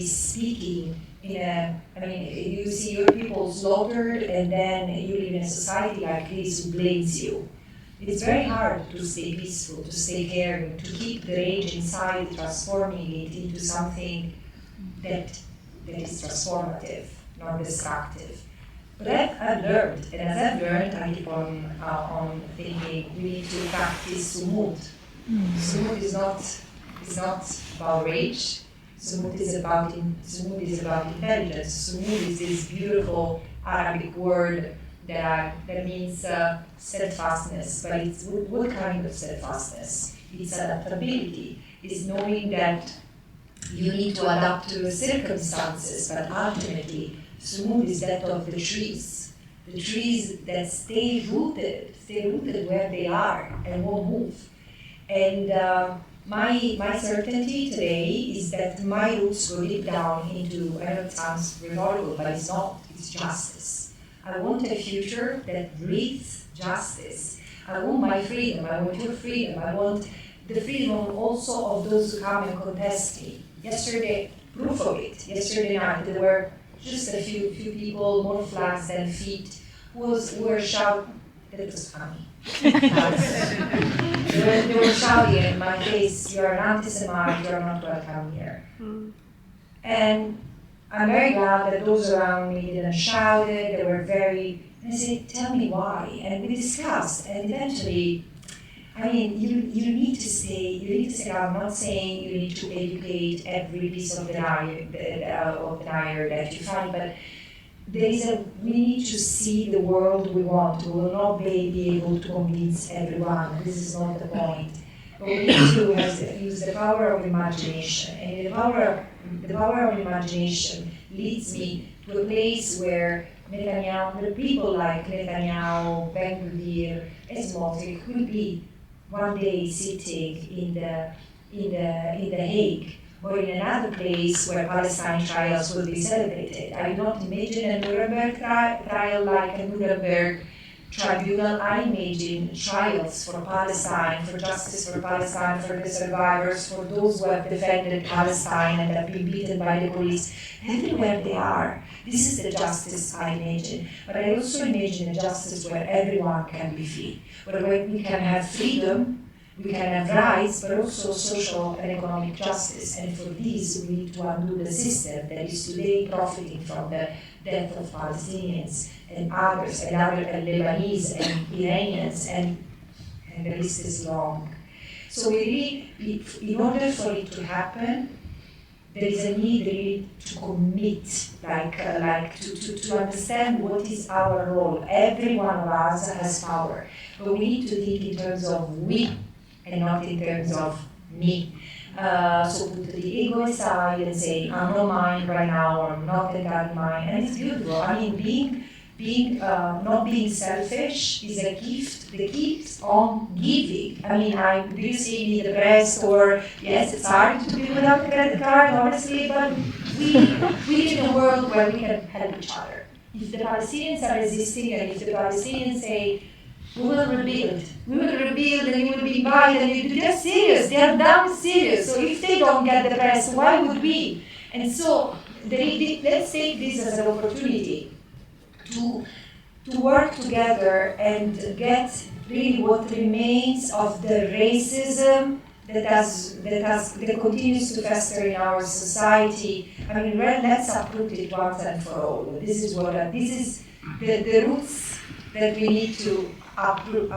speaking. You see your people slaughtered, and then you live in a society like this who blames you. It's very hard to stay peaceful, to stay caring, to keep the rage inside, transforming it into something that is transformative, not destructive. But I've learned, and as I've learned, I keep on thinking we need to practice sumud. Sumud is not about rage. Sumud is about intelligence. Sumud is this beautiful Arabic word that means steadfastness. But it's what kind of steadfastness? It's adaptability. It's knowing that you need to adapt to the circumstances. But ultimately, sumud is that of the trees that stay rooted where they are and won't move. And my certainty today is that my roots go deep down into, I know it sounds rhetorical, but it's not, it's justice. I want a future that breathes justice. I want my freedom, I want your freedom, I want the freedom also of those who come and contest me. Yesterday, proof of it, yesterday night there were just a few people, more flags than feet, who were shouting, that was funny. They were shouting in my face, "You are an anti-Semite, you are not welcome here." And I'm very glad that those around me didn't shout it, they were very, and I said, tell me why. And we discussed, and eventually, you need to say, I'm not saying you need to educate every piece of denier that you find, but we need to see the world we want. We will not be able to convince everyone. This is not the point. But we need to use the power of imagination. And the power of imagination leads me to a place where Netanyahu, people like Netanyahu, Ben-Gvir, and Smotrich could be one day sitting in the Hague, or in another place where Palestine trials will be celebrated. I do not imagine a Nuremberg trial like a Nuremberg tribunal. I imagine trials for Palestine, for justice for Palestine, for the survivors, for those who have defended Palestine and have been beaten by the police, everywhere they are. This is the justice I imagine. But I also imagine a justice where everyone can be free, where we can have freedom, we can have rights, but also social and economic justice. And for this, we need to undo the system that is today profiting from the death of Palestinians and others, and other Lebanese and Iranians, and the list is long. So we really, in order for it to happen, there is a need really to commit, to understand what is our role. Every one of us has power, but we need to think in terms of we, and not in terms of me. So put the ego aside and say, I'm not mine right now, or I'm not entirely mine. And it's beautiful. I mean, not being selfish is a gift that keeps on giving. I mean, do you see me depressed, or yes, it's hard to be without a credit card, honestly, but we live in a world where we can help each other. If the Palestinians are resisting, and if the Palestinians say, we will rebuild, and you will be invited, and they're serious, they're damn serious. So if they don't get the press, why would we? And so let's take this as an opportunity to work together and get really what remains of the racism that continues to fester in our society. I mean, let's uproot it once and for all. This is the roots that we need to uproot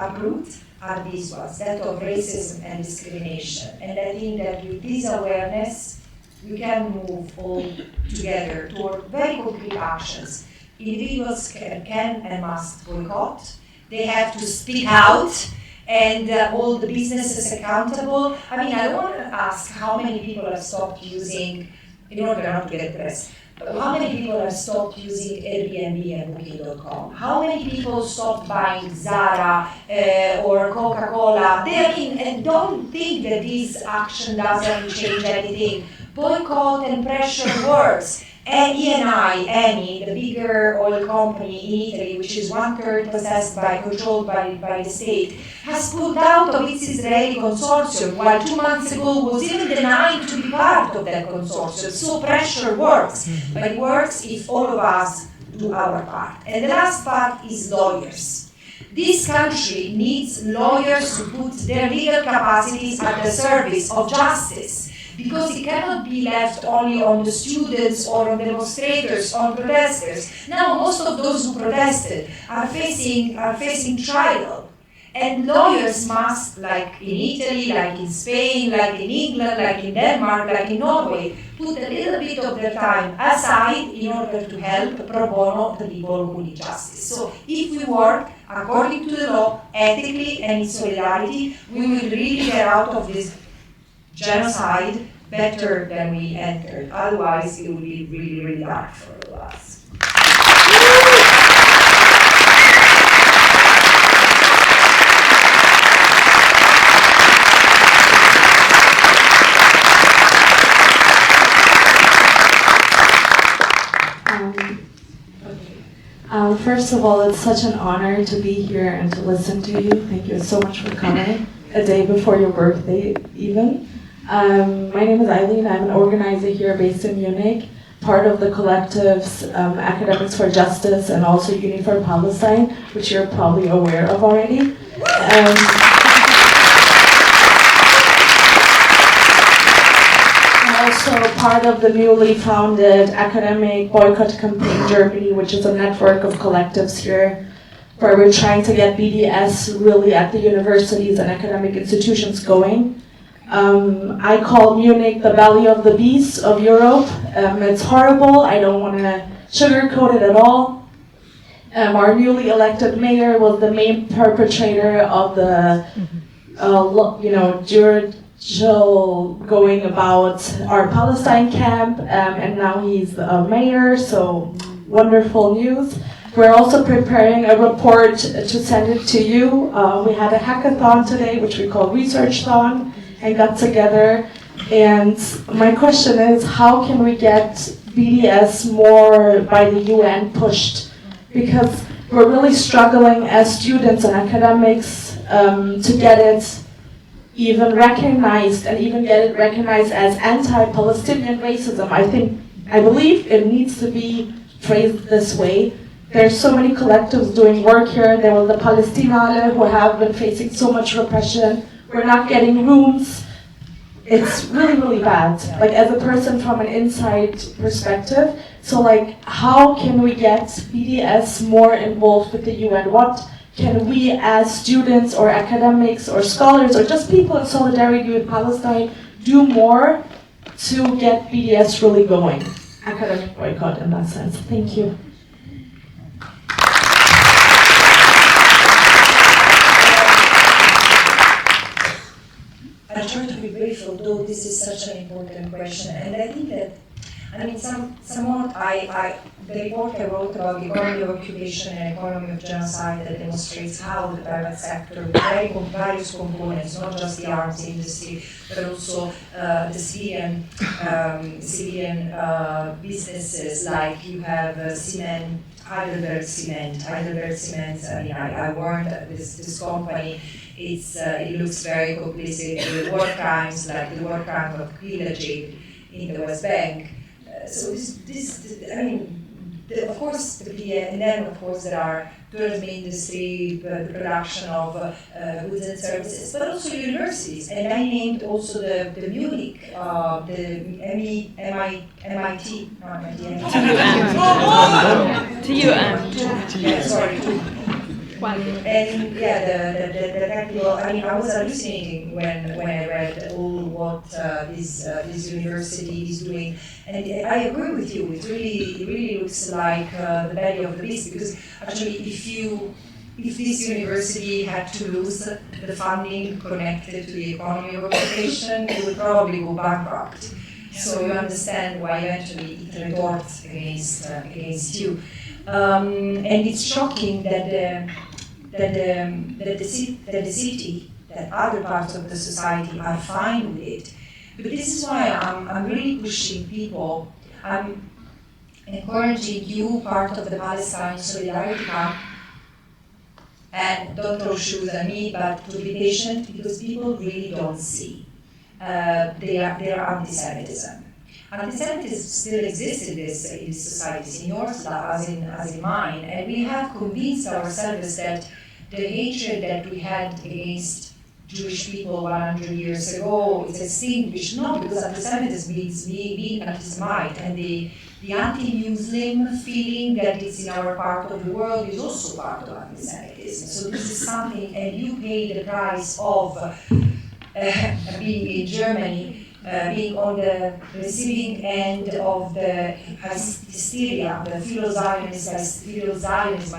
are these ones, that of racism and discrimination. And I think that with this awareness, we can move all together toward very concrete actions. Individuals can and must boycott. They have to speak out and hold the businesses accountable. I mean, I don't want to ask how many people have stopped using, in order not to get pressed, how many people have stopped using Airbnb and Booking.com? How many people stopped buying Zara or Coca-Cola? And don't think that this action doesn't change anything. Boycott and pressure works. Eni, the bigger oil company in Italy, which is 1/3 controlled by the state, has pulled out of its Israeli consortium, while 2 months ago was even denying to be part of that consortium. So pressure works, but it works if all of us do our part. And the last part is lawyers. This country needs lawyers who put their legal capacities at the service of justice, because it cannot be left only on the students or on demonstrators, on protesters. Now, most of those who protested are facing trial. And lawyers must, like in Italy, like in Spain, like in England, like in Denmark, like in Norway, put a little bit of their time aside in order to help pro bono the people who need justice. So if we work according to the law, ethically and in solidarity, we will really get out of this genocide better than we entered. Otherwise, it will be really, really dark for all of us. First of all, it's such an honor to be here and to listen to you. Thank you so much for coming, a day before your birthday even. My name is Eileen. I'm an organizer here based in Munich, part of the collectives Academics for Justice and also Uni for Palestine, which you're probably aware of already. Also part of the newly founded Academic Boycott Campaign Germany, which is a network of collectives here, where we're trying to get BDS really at the universities and academic institutions going. I call Munich the belly of the beast of Europe. It's horrible. I don't want to sugarcoat it at all. Our newly elected mayor was the main perpetrator of the, judicial going about our Palestine camp, and now he's the mayor, so wonderful news. We're also preparing a report to send it to you. We had a hackathon today, which we call Research-thon, and got together. And my question is, how can we get BDS more by the UN pushed? Because we're really struggling as students and academics to get it even recognized, and even get it recognized as anti-Palestinian racism. I believe it needs to be phrased this way. There's so many collectives doing work here. There was the Palestinale who have been facing so much repression. We're not getting rooms. It's really, really bad. Like, as a person from an inside perspective, so like, how can we get BDS more involved with the UN? What can we as students or academics or scholars or just people in solidarity with Palestine do more to get BDS really going? Academic boycott in that sense. Thank you. I try to be brief, although this is such an important question, and I think that, somewhat the report I wrote about the economy of occupation and economy of genocide that demonstrates how the private sector, with various components, not just the arms industry, but also the civilian businesses, like you have cement, Heidelberg Cement. I warned this company. It looks very complicit with war crimes, like the war crime of pillaging in the West Bank. So of course, and then of course there are tourism industry, the production of goods and services, but also universities. And I named also the Munich, the MIT. Yeah, sorry. And yeah, the technical. I was hallucinating when I read all what this university is doing, and I agree with you. It really looks like the belly of the beast, because actually, if this university had to lose the funding connected to the economy of occupation, it would probably go bankrupt. So you understand why eventually it retorts against you. And it's shocking that the city, that other parts of the society are fine with it. But this is why I'm really pushing people. I'm encouraging you, part of the Palestine Solidarity Camp, and don't throw shoes at me, but to be patient, because people really don't see their anti-Semitism. Anti-Semitism still exists in these societies, in yours as in mine, and we have convinced ourselves that the hatred that we had against Jewish people 100 years ago is extinguished, not because anti-Semitism means being anti-Semite, and the anti-Muslim feeling that is in our part of the world is also part of anti-Semitism. So this is something, and you pay the price of being in Germany, being on the receiving end of the hysteria, the philo-Zionism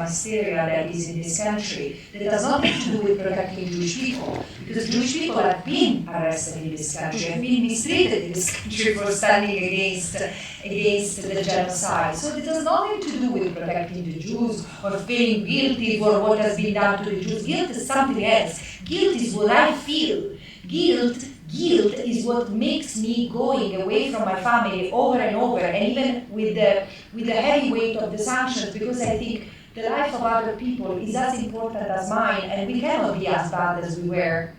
hysteria that is in this country, that does nothing to do with protecting Jewish people, because Jewish people have been arrested in this country, have been mistreated in this country for standing against the genocide. So it has nothing to do with protecting the Jews or feeling guilty for what has been done to the Jews. Guilt is something else. Guilt is what I feel. Guilt is what makes me going away from my family over and over, and even with the heavy weight of the sanctions, because I think the life of other people is as important as mine, and we cannot be as bad as we were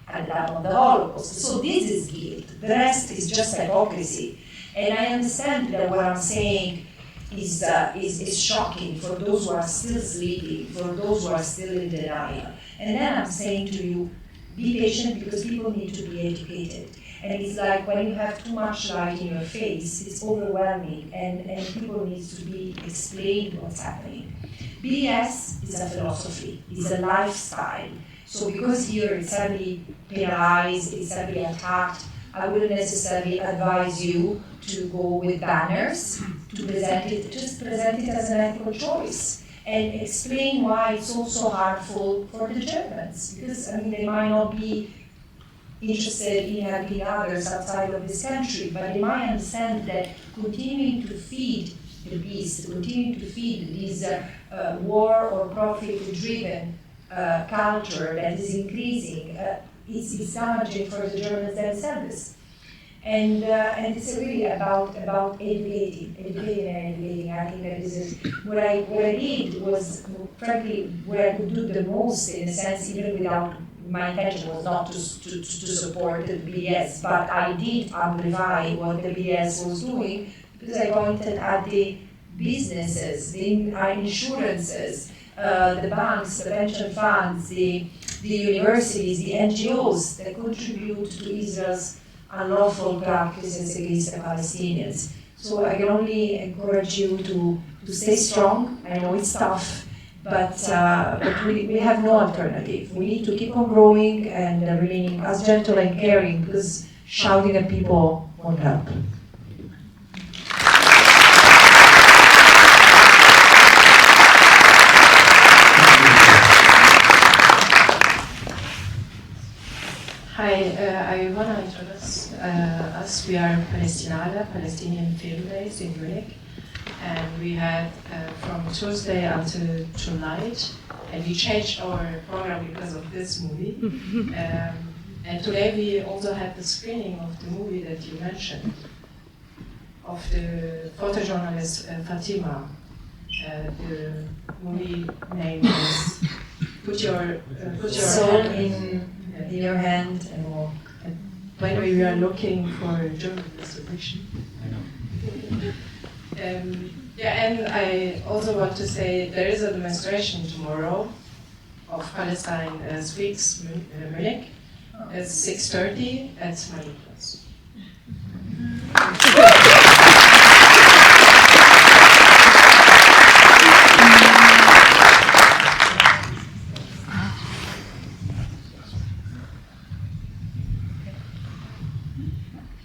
at the time of the Holocaust. So this is guilt. The rest is just hypocrisy. And I understand that what I'm saying is shocking for those who are still sleeping, for those who are still in denial. And then I'm saying to you, be patient, because people need to be educated. And it's like when you have too much light in your face, it's overwhelming, and people need to be explained what's happening. BDS is a philosophy, it's a lifestyle. So because here it's heavily penalized, it's heavily attacked, I wouldn't necessarily advise you to go with banners, to present it, just present it as an ethical choice and explain why it's also harmful for the Germans. Because, I mean, they might not be interested in helping others outside of this country, but they might understand that continuing to feed the beast, continuing to feed this war or profit-driven culture that is increasing, is damaging for the Germans themselves. And it's really about educating. I think that this is what I did was, frankly, where I could do the most, in a sense, even without, my intention was not to support the BDS, but I did amplify what the BDS was doing, because I pointed at the businesses, the insurances, the banks, the pension funds, the universities, the NGOs that contribute to Israel's unlawful practices against the Palestinians. So I can only encourage you to stay strong. I know it's tough, but we have no alternative. We need to keep on growing and remaining as gentle and caring, because shouting at people won't help. Hi, I want to introduce us. We are Palestinian film days in Munich, and we had from Tuesday until tonight, and we changed our program because of this movie. And today we also had the screening of the movie that you mentioned, of the photojournalist Fatima. The movie name is Put Your Soul Hand in your hand, and more. By the way, we are looking for a German distribution. And I also want to say there is a demonstration tomorrow of Palestine Speaks Munich at 6:30 at Marienplatz.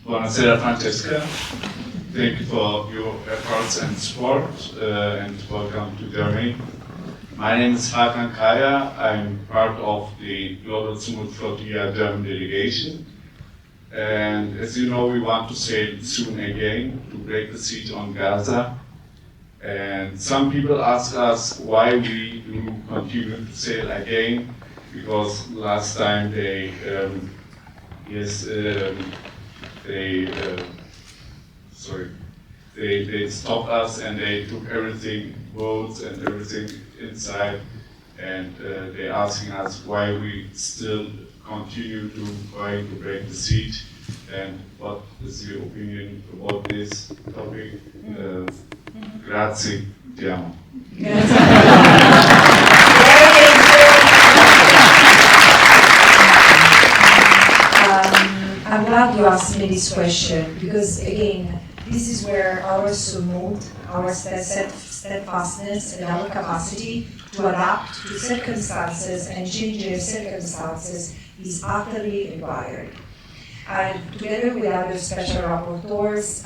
Buonasera Francesca, thank you for your efforts and support, and welcome to Germany. My name is Hakan Kaya. I'm part of the Global Smooth Flotilla German delegation. And as you know, we want to sail soon again to break the siege on Gaza. And some people ask us why we do continue to sail again, because last time they stopped us and they took everything, boats and everything inside, and they're asking us why we still continue to try to break the siege, and what is your opinion about this topic? Grazie, ti amo. I'm glad you asked me this question, because again, this is where our sumud, our steadfastness and our capacity to adapt to circumstances and changing circumstances is utterly required. And together with other special rapporteurs,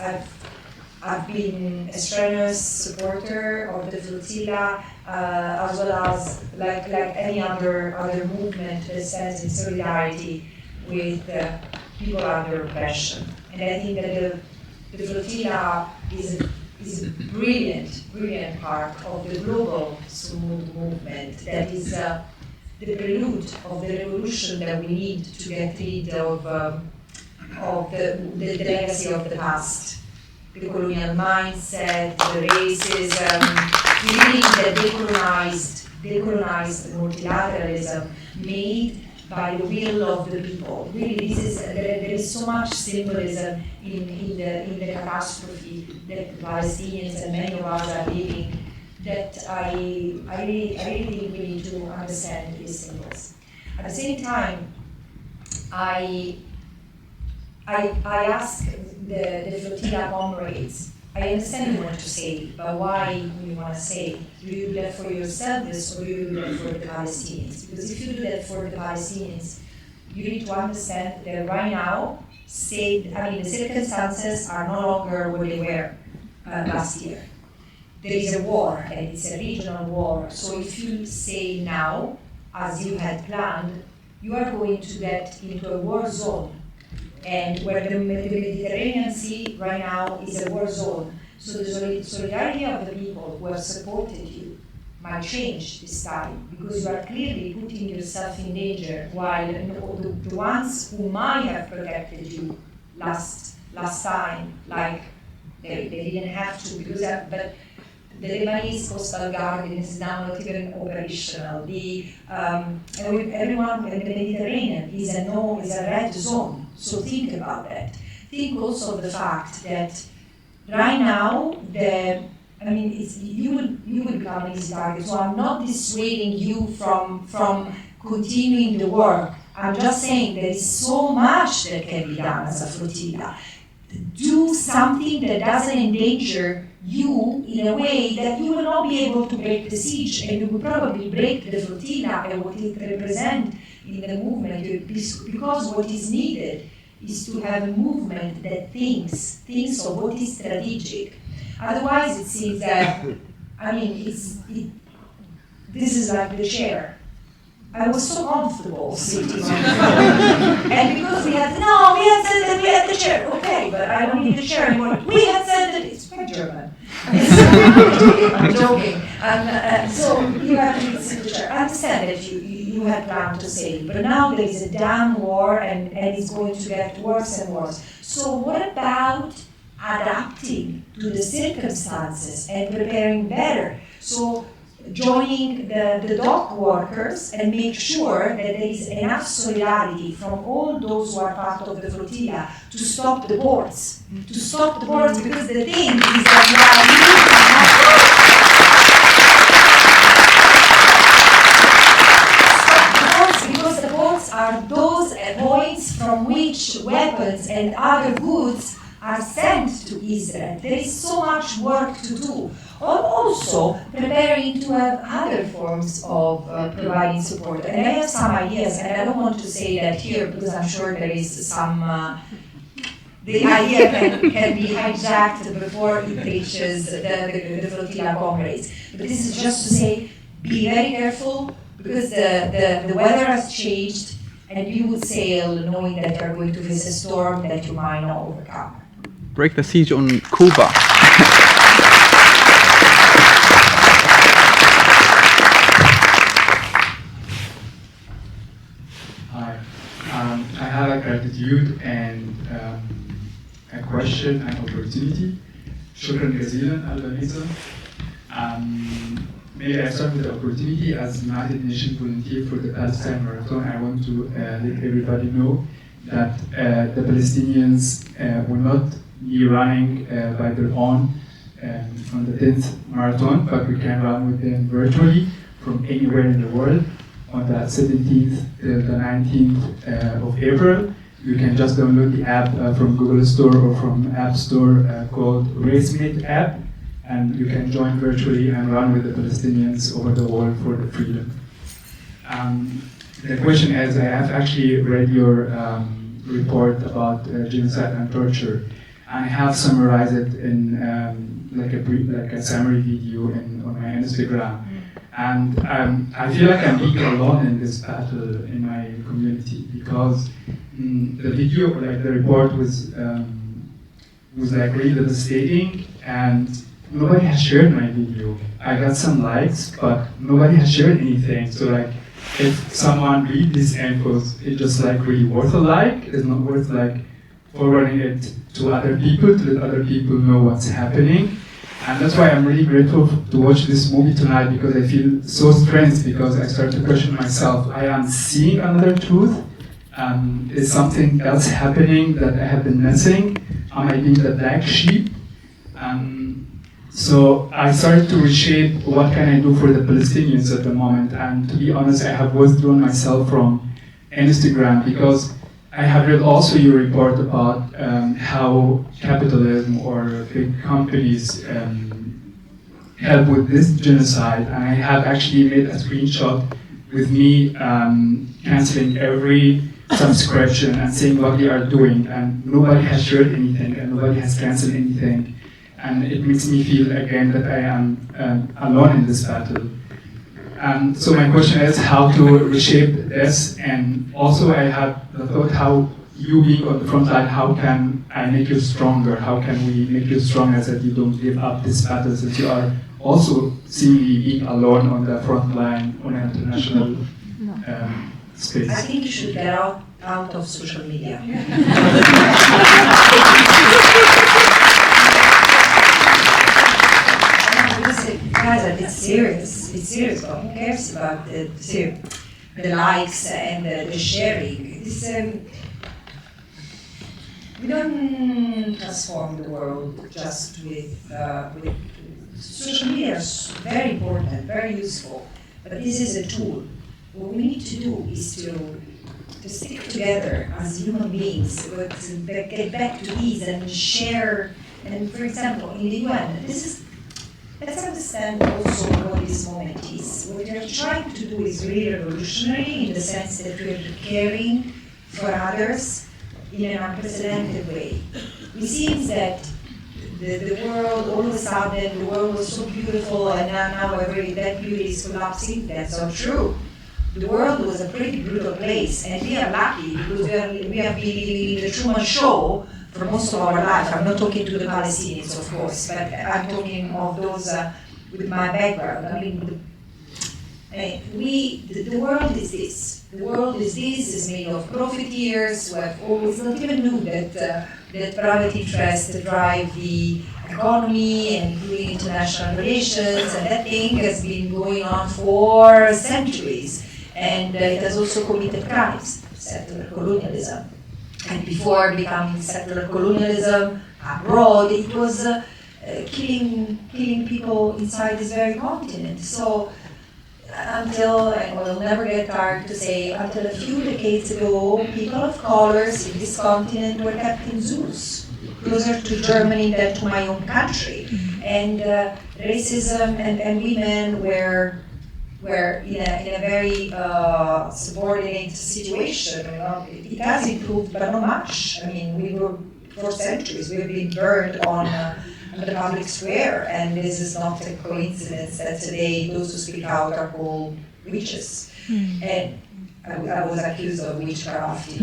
I've been a strenuous supporter of the flotilla, as well as like any other movement that stands in solidarity with people under oppression. And I think that the flotilla is a brilliant part of the global Sumud movement that is the prelude of the revolution that we need to get rid of the legacy of the past. The colonial mindset, the racism, we need the decolonized multilateralism made by the will of the people. Really, there is so much symbolism in the catastrophe that the Palestinians and many of us are living, that I really think we need to understand these symbols. At the same time, I ask the flotilla comrades, I understand you want to say, but why do you want to say? Do you do that for yourselves or do you do that for the Palestinians? Because if you do that for the Palestinians, you need to understand that right now, the circumstances are no longer what they were last year. There is a war, and it's a regional war. So if you say now, as you had planned, you are going to get into a war zone. And where the Mediterranean Sea right now is a war zone. So the solidarity of the people who have supported you might change this time, because you are clearly putting yourself in danger, while the ones who might have protected you last time, like they didn't have to, but the Lebanese Coastal Guard is now not even operational. Everyone in the Mediterranean is a red zone. So think about that. Think also of the fact that right now, you will become an easy target. So I'm not dissuading you from continuing the work. I'm just saying there is so much that can be done as a flotilla. Do something that doesn't endanger you in a way that you will not be able to break the siege, and you will probably break the flotilla and what it represents in the movement. Because what is needed is to have a movement that thinks of what is strategic. Otherwise, it seems that, this is like the chair. I was so comfortable sitting on it. And because we had said that we had the chair. Okay, but I don't need the chair anymore. We had said that it's quite German. I'm joking. So you have to sit in the chair. I understand that you had planned to say, but now there is a damn war and it's going to get worse and worse. So what about adapting to the circumstances and preparing better? So joining the dock workers and make sure that there is enough solidarity from all those who are part of the flotilla to stop the boards. To stop the boards, because the thing is that because the boards are those points from which weapons and other goods are sent to Israel. There is so much work to do. Also preparing to have other forms of providing support. And I have some ideas, and I don't want to say that here because I'm sure there is some, the idea can be hijacked before it reaches the flotilla comrades. But this is just to say, be very careful, because the weather has changed, and you would sail knowing that you're going to face a storm that you might not overcome. Break the siege on Cuba. Hi. I have a gratitude and a question and opportunity. شكرا جزيلا Albanese. Maybe I start with the opportunity. As United Nations volunteer for the Palestine Marathon, I want to let everybody know that the Palestinians will not be running by their own on the 10th marathon, but we can run with them virtually from anywhere in the world on the 17th till the 19th of April. You can just download the app from Google Store or from App Store called RaceMate app, and you can join virtually and run with the Palestinians over the world for the freedom. The question is, I have actually read your report about genocide and torture. I have summarized it in like a summary video on my Instagram, and I feel like I'm being alone in this battle in my community, because the video, like the report, was like really devastating, and nobody has shared my video. I got some likes, but nobody has shared anything. So like, if someone read this and goes, it's just like really worth a like. It's not worth like forwarding it to other people, to let other people know what's happening. And that's why I'm really grateful to watch this movie tonight, because I feel so strength, because I start to question myself. I am seeing another truth. Is something else happening that I have been missing? Am I being the black sheep? So I started to reshape what can I do for the Palestinians at the moment. And to be honest, I have withdrawn myself from Instagram, because I have read also your report about how capitalism or big companies help with this genocide. And I have actually made a screenshot with me canceling every subscription and saying what they are doing, and nobody has shared anything and nobody has cancelled anything. And it makes me feel again that I am alone in this battle. So my question is how to reshape this, and also I had the thought how you being on the front line, how can I make you stronger? How can we make you stronger so that you don't give up this battle, since you are also seemingly being alone on the front line on an international space? I think you should get out of social media. Guys, it's serious. It's serious. Who cares about the likes and the sharing? We don't transform the world just with social media. Is very important, very useful, but this is a tool. What we need to do is to stick together as human beings, to get back to ease and share. And for example, in the UN, let's understand also what this moment is. What we are trying to do is really revolutionary in the sense that we are caring for others in an unprecedented way. It seems that the world, all of a sudden, the world was so beautiful and now that beauty is collapsing. That's not true. The world was a pretty brutal place, and we are lucky because we have been living in the Truman Show for most of our life. I'm not talking to the Palestinians, of course, but I'm talking of those with my background. I mean, the world is this. The world is this, is made of profiteers who have always not even knew that private interests drive the economy and including international relations, and that thing has been going on for centuries. And it has also committed crimes, settler colonialism. And before becoming settler colonialism abroad, it was killing people inside this very continent. So until, and we'll never get tired to say, until a few decades ago, people of colors in this continent were kept in zoos, closer to Germany than to my own country. And racism and women were in a very subordinate situation. It has improved, but not much. I mean, we were, for centuries, we've been burned on the public square, and this is not a coincidence that today those who speak out are called witches. And I was accused of witchcraft.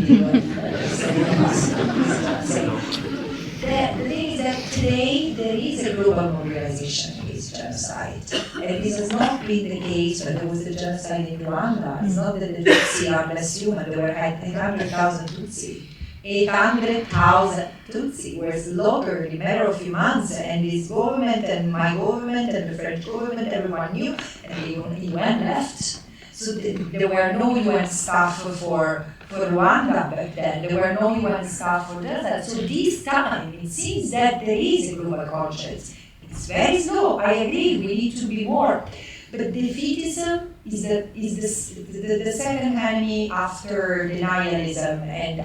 The thing is that today there is a global mobilization against genocide. And this has not been the case when there was the genocide in Rwanda. It's not that the Tutsi are less human. There were 800,000 Tutsi. 800,000 Tutsi were slaughtered in a matter of few months, and this government and my government and the French government, everyone knew, and the UN left. So there were no UN staff for Rwanda back then. There were no UN staff for that. So this time, it seems that there is a global conscience. It's very slow, I agree, we need to be more. But defeatism is the second enemy after denialism, and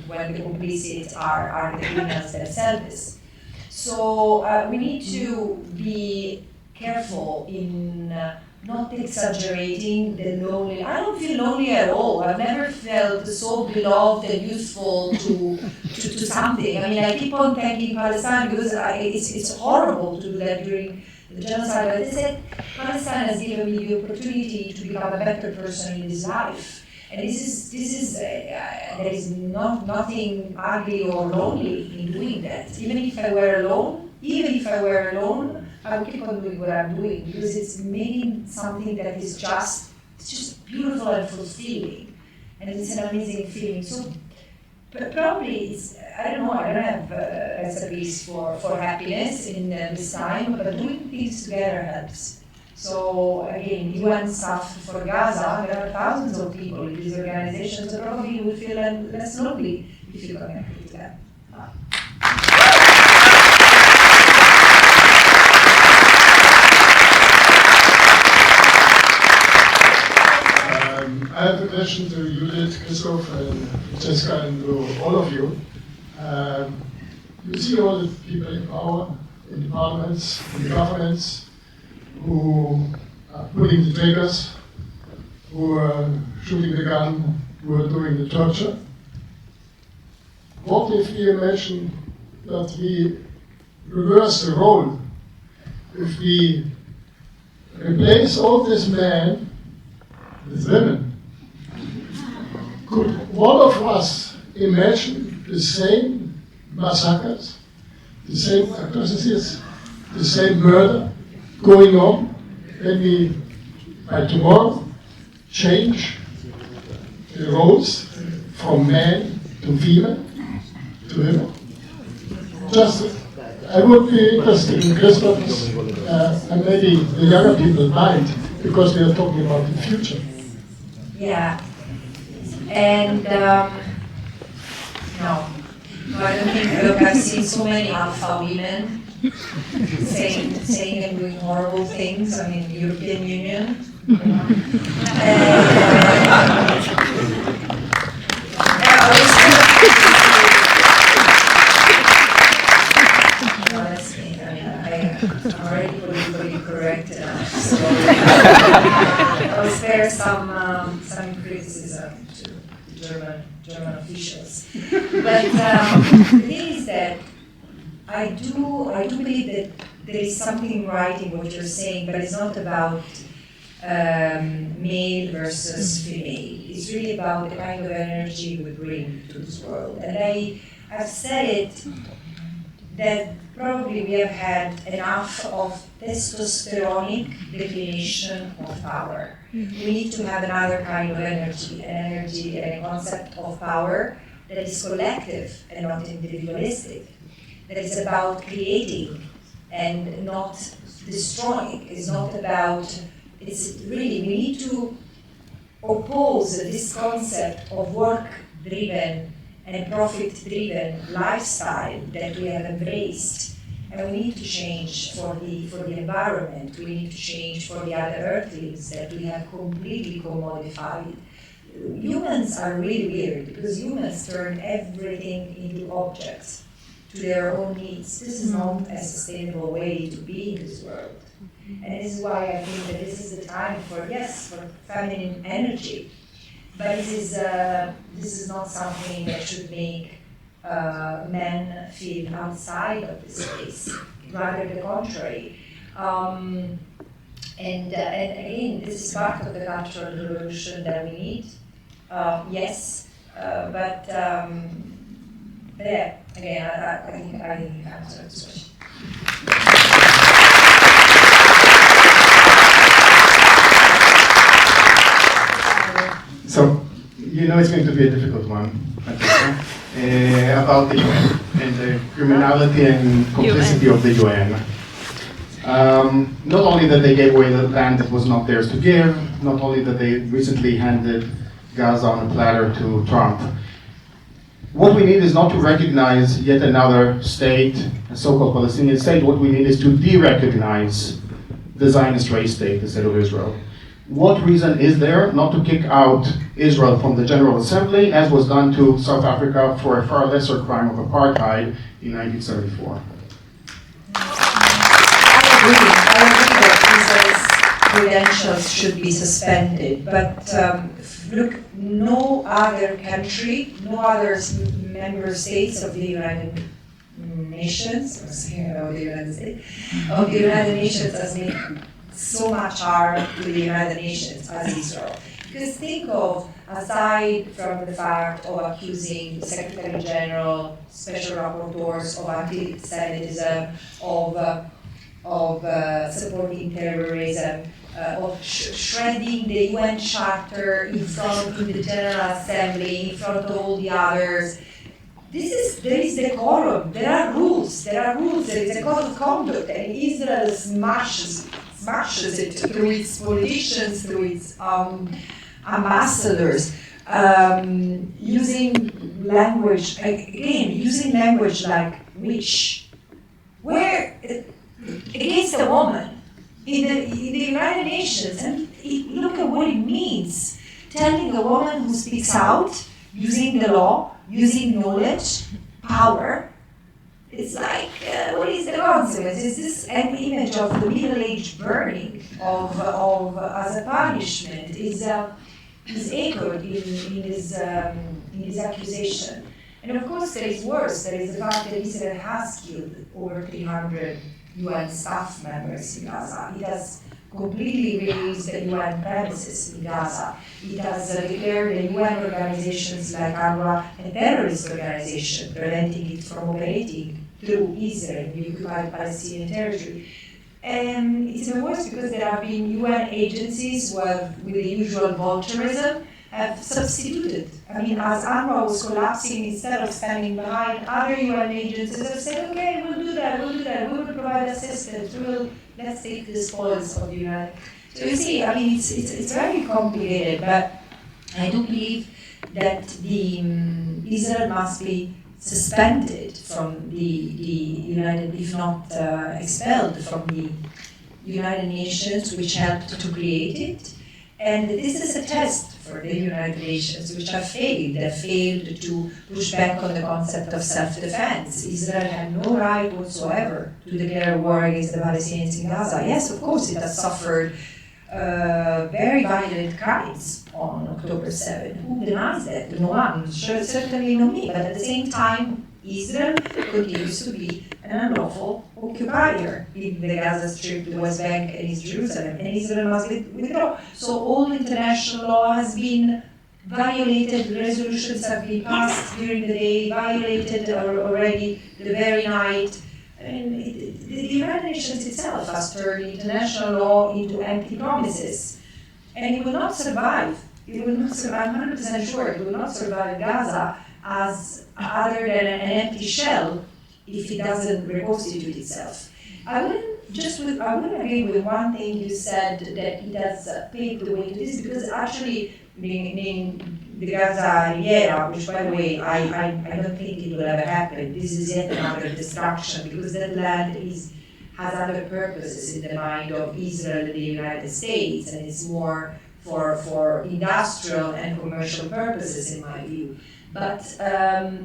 when the complicit are the criminals themselves. So we need to be careful in not exaggerating the lonely. I don't feel lonely at all. I've never felt so beloved and useful to something. I mean, I keep on thanking Palestine because it's horrible to do that during the genocide. But they said Palestine has given me the opportunity to become a better person in this life. And there is nothing ugly or lonely in doing that. Even if I were alone, I will keep on doing what I'm doing because it's making something that is just beautiful and fulfilling, and it's an amazing feeling. So probably I don't have recipes for happiness in this time, but doing things together helps. So again, UN stuff for Gaza, there are thousands of people in these organizations, so probably you will feel less lonely if you connect with them. I have a question to Judith, Christophe, and Francesca, and to all of you. You see all the people in power, in the parliaments, in the governments, who are pulling the triggers, who are shooting the gun, who are doing the torture. What if we imagine that we reverse the role? If we replace all these men with women, could one of us imagine the same massacres, the same atrocities, the same murder going on when we, by tomorrow, change the roles from man to female to women? Just, I would be interested in Christophe's and maybe the younger people's mind, because we are talking about the future. Yeah. And no, I don't think. Look, I've seen so many alpha women saying and doing horrible things. I mean, the European Union. Honestly, I'm already politically correct enough, so I'll spare some criticism to German officials. But the thing is that I do believe that there is something right in what you're saying, but it's not about male versus female. It's really about the kind of energy we bring to this world. And I've said it that probably we have had enough of testosteronic declination of power. We need to have another kind of energy and a concept of power that is collective and not individualistic, that is about creating and not destroying. It's not about, it's really, we need to oppose this concept of work-driven and profit-driven lifestyle that we have embraced. And we need to change for the environment. We need to change for the other earthlings that we have completely commodified. Humans are really weird because humans turn everything into objects to their own needs. This is not a sustainable way to be in this world. And this is why I think that this is the time for feminine energy. But this is not something that should make men feel outside of this space, rather the contrary. And again, this is part of the cultural revolution that we need. Yes, but yeah, again, I think I answered this question. So, you know it's going to be a difficult one, about the UN and the criminality and complicity of the UN. Not only that they gave away the land that was not theirs to give, not only that they recently handed Gaza on a platter to Trump. What we need is not to recognize yet another state, a so-called Palestinian state. What we need is to de-recognize the Zionist race state, the state of Israel. What reason is there not to kick out Israel from the General Assembly, as was done to South Africa for a far lesser crime of apartheid in 1974? I agree that Israel's credentials should be suspended, but look, no other country, no other member states of the United Nations, I'm saying about the United States, of the United Nations has made so much harm to the United Nations as Israel. Because think of, aside from the fact of accusing Secretary General, special rapporteurs of anti-Semitism, of supporting terrorism, of shredding the UN Charter in the General Assembly, in front of all the others. There is decorum, there are rules, there is a code of conduct, and Israel smashes it through its politicians, through its ambassadors, using language like witch, where against a woman in the United Nations, and look at what it means, telling a woman who speaks out, using the law, using knowledge, power. It's like, what is the consequence? Is this an image of the Middle Age burning of as a punishment? is echoed in his accusation. And of course, there is worse. There is the fact that Israel has killed over 300 UN staff members in Gaza. It has completely razed the UN premises in Gaza. It has declared the UN organizations like UNRWA a terrorist organization, preventing it from operating through Israel, the occupied Palestinian territory. And it's even worse because there have been UN agencies who have, with the usual voluntarism, have substituted. I mean, as UNRWA was collapsing, instead of standing behind, other UN agencies have said, okay, we'll do that, we will provide assistance, let's take the spoils of the UN. So you see, I mean, it's very complicated, but I do believe that Israel must be suspended from the United, if not expelled from the United Nations, which helped to create it. And this is a test for the United Nations, which have failed. They failed to push back on the concept of self-defense. Israel had no right whatsoever to declare war against the Palestinians in Gaza. Yes, of course, it has suffered very violent crimes on October 7. Who denies that? No one, certainly not me. But at the same time, Israel continues to be an unlawful occupier in the Gaza Strip, the West Bank, and East Jerusalem, and Israel must withdraw. So all international law has been violated, resolutions have been passed during the day, violated already the very night. I mean, the United Nations itself has turned international law into empty promises, and it will not survive. It will not survive, I'm 100% sure, it will not survive Gaza as other than an empty shell if it doesn't reconstitute itself. I wouldn't agree with one thing you said, that it has paved the way to this, because actually, in the Gaza Riviera, which by the way, I don't think it will ever happen. This is yet another destruction, because that land has other purposes in the mind of Israel and the United States, and it's more for industrial and commercial purposes, in my view. But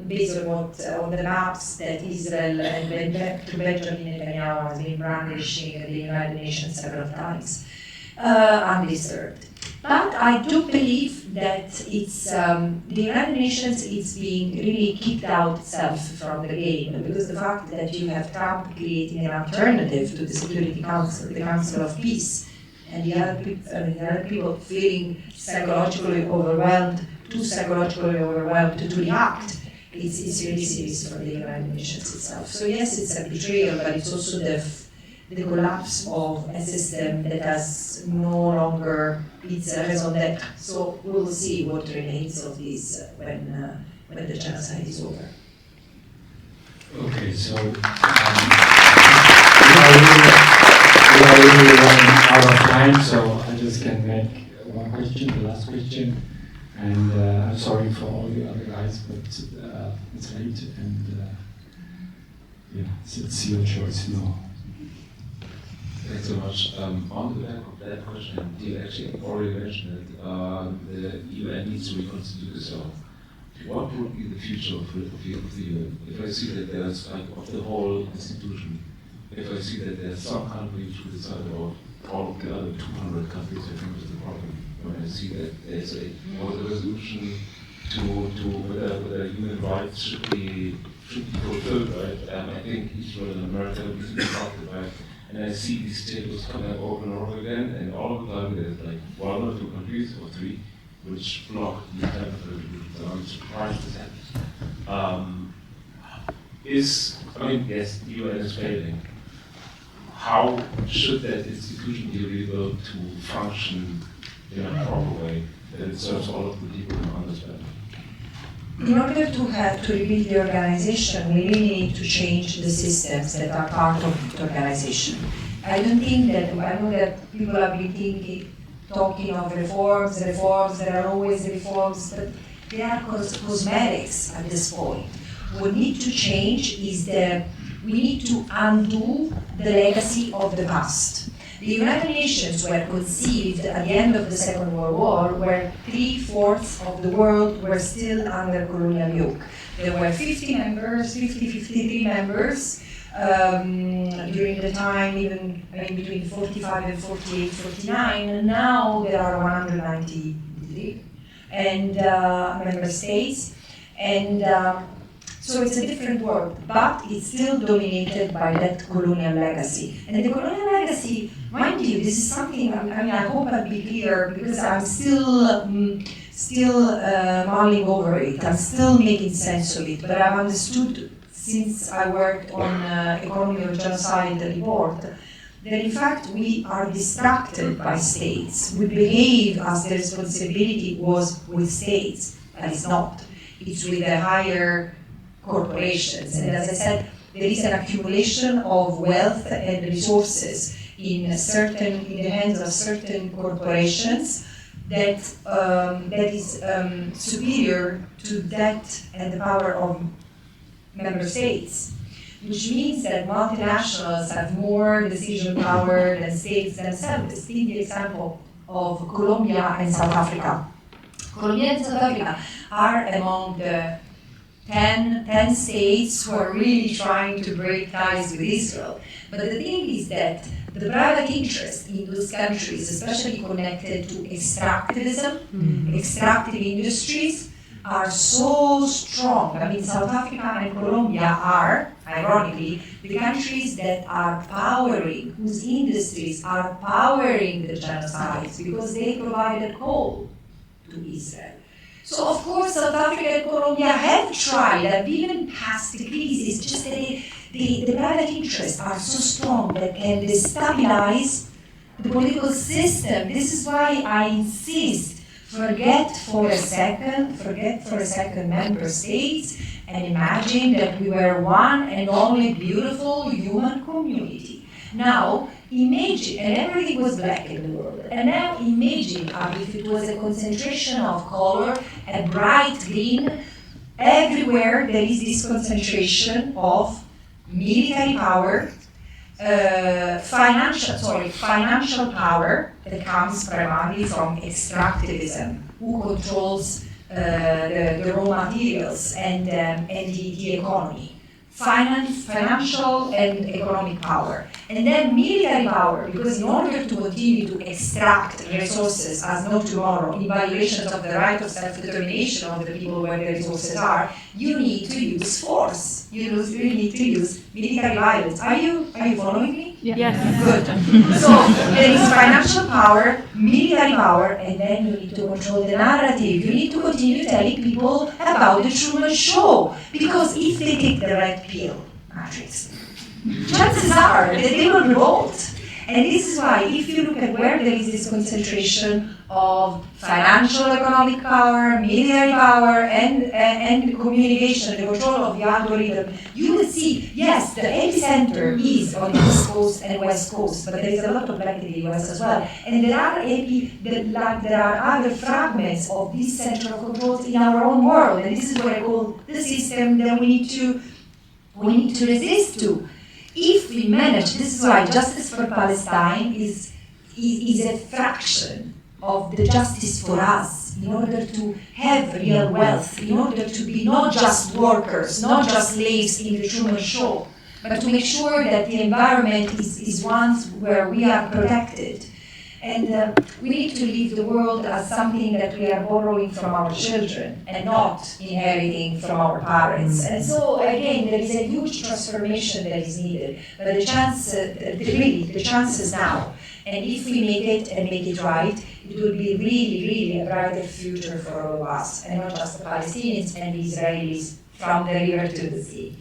based on the maps that Israel and Benjamin Netanyahu has been brandishing at the United Nations several times, undisturbed. But I do believe that it's the United Nations is being really kicked out itself from the game, because the fact that you have Trump creating an alternative to the Security Council, the Council of Peace, and the other people feeling psychologically overwhelmed, too psychologically overwhelmed to react, it's really serious for the United Nations itself. So yes, it's a betrayal, but it's also the collapse of a system that has no longer its raison d'etre. So we'll see what remains of this when the genocide is over. Okay, so we are really running out of time, so I just can make one question, the last question. And I'm sorry for all the other guys, but it's late, and yeah, it's your choice now. Thanks so much. On the back of that question, you actually already mentioned that the UN needs to reconstitute itself. What would be the future of the UN? If I see that there's, like, of the whole institution, if I see that there's some countries who decide about all of the other 200 countries, I think is the problem. When I see that there's a resolution to whether human rights should be fulfilled, right? I think Israel and America recently talked about it, and I see these tables coming up over and over again, and all of the time there's like one or two countries or three which block the kind of resolutions. I'm surprised this happens. Yes, the UN is failing. How should that institution be rebuilt to function in a proper way that it serves all of the people who understand? In order to rebuild the organization, we really need to change the systems that are part of the organization. I know that people have been talking of reforms, there are always reforms, but they are cosmetics at this point. What needs to change is we need to undo the legacy of the past. The United Nations were conceived at the end of the Second World War, where 3/4 of the world were still under colonial yoke. There were 53 members during the time, even between 45 and 48, 49, and now there are 193. and member states, and so it's a different world, but it's still dominated by that colonial legacy. And the colonial legacy, mind you, this is something, I mean, I hope I'll be clear, because I'm still mulling over it, I'm still making sense of it, but I've understood since I worked on Economy of Genocide report, that in fact we are distracted by states. We behave as the responsibility was with states, and it's not. It's with the higher corporations. And as I said, there is an accumulation of wealth and resources in the hands of certain corporations that is superior to that and the power of member states, which means that multinationals have more decision power than states themselves. Take the example of Colombia and South Africa. Colombia and South Africa are among the 10 states who are really trying to break ties with Israel. But the thing is that the private interest in those countries, especially connected to extractivism, extractive industries, are so strong. I mean, South Africa and Colombia are, ironically, the countries that are powering, whose industries are powering the genocides because they provided coal to Israel. So of course South Africa and Colombia have tried, have even passed the crisis, just that the private interests are so strong that can destabilize the political system. This is why I insist, forget for a second member states and imagine that we were one and only beautiful human community. Now, imagine, and everything was black in the world, and now imagine if it was a concentration of color, a bright green, everywhere there is this concentration of military power, financial power that comes primarily from extractivism, who controls the raw materials and the economy. Financial and economic power, and then military power, because in order to continue to extract resources as no tomorrow, in violations of the right of self-determination of the people where the resources are, you need to use force. You need to use military violence. Are you following me? Yes. Good. So there is financial power, military power, and then you need to control the narrative. You need to continue telling people about the Truman Show, because if they take the red pill matrix, chances are that they will revolt. And this is why, if you look at where there is this concentration of financial, economic power, military power, and communication, the control of the algorithm, you will see, yes, the epicenter is on the East Coast and West Coast, but there is a lot of black in the US as well. And there are other fragments of this center of control in our own world, and this is what I call the system that we need to resist to. If we manage, this is why justice for Palestine is a fraction of the justice for us, in order to have real wealth, in order to be not just workers, not just slaves in the Truman Show, but to make sure that the environment is one where we are protected. And we need to leave the world as something that we are borrowing from our children and not inheriting from our parents. And so, again, there is a huge transformation that is needed. But the chances now. And if we make it and make it right, it will be really, really a brighter future for all of us, and not just the Palestinians and the Israelis from the river to the sea.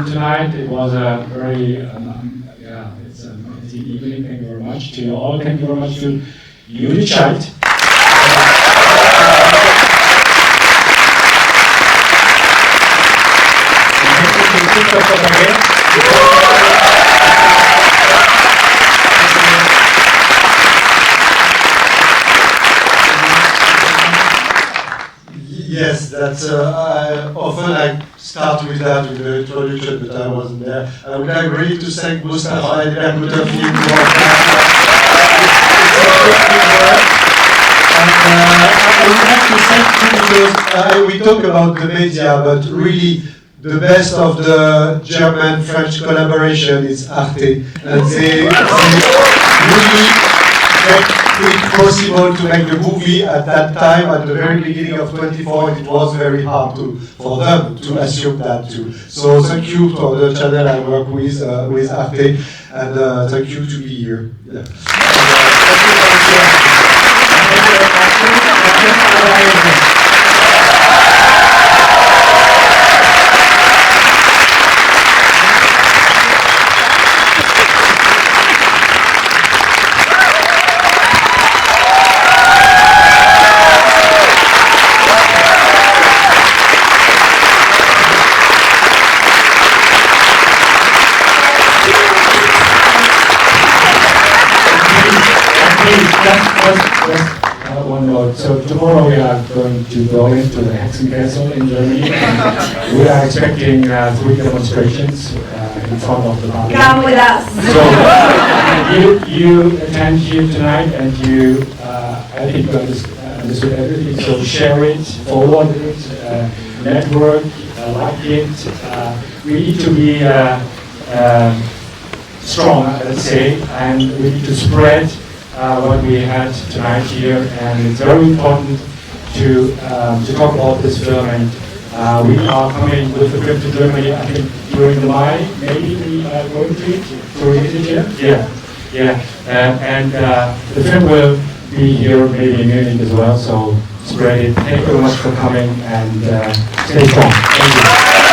Tonight it was a very it's an amazing evening. Thank you very much to you all. Thank you very much to you, the chat. Yes, that's often I start with that, with the introduction, but I wasn't there. I would like really to thank Mustafa and Mustafi. we talk about the media, but really the best of the German-French collaboration is Arte, and they really make it possible to make the movie at that time, at the very beginning of 24. It was very hard for them to assume that too. So thank you for the channel I work with Arte, and thank you to be here. Yeah. One note. So tomorrow we are going to go into the Hexen Castle in Germany. We are expecting 3 demonstrations in front of the parliament. Come with us. So you attend here tonight, and you, I think you understood everything. So share it, forward it, network, like it. We need to be strong, let's say, and we need to spread what we had tonight here, and it's very important to talk about this film. And we are coming with the film to Germany, I think during the May, maybe we are going to release it here. Yeah. And the film will be here maybe in Munich as well, so spread it. Thank you very much for coming, and stay strong. Thank you.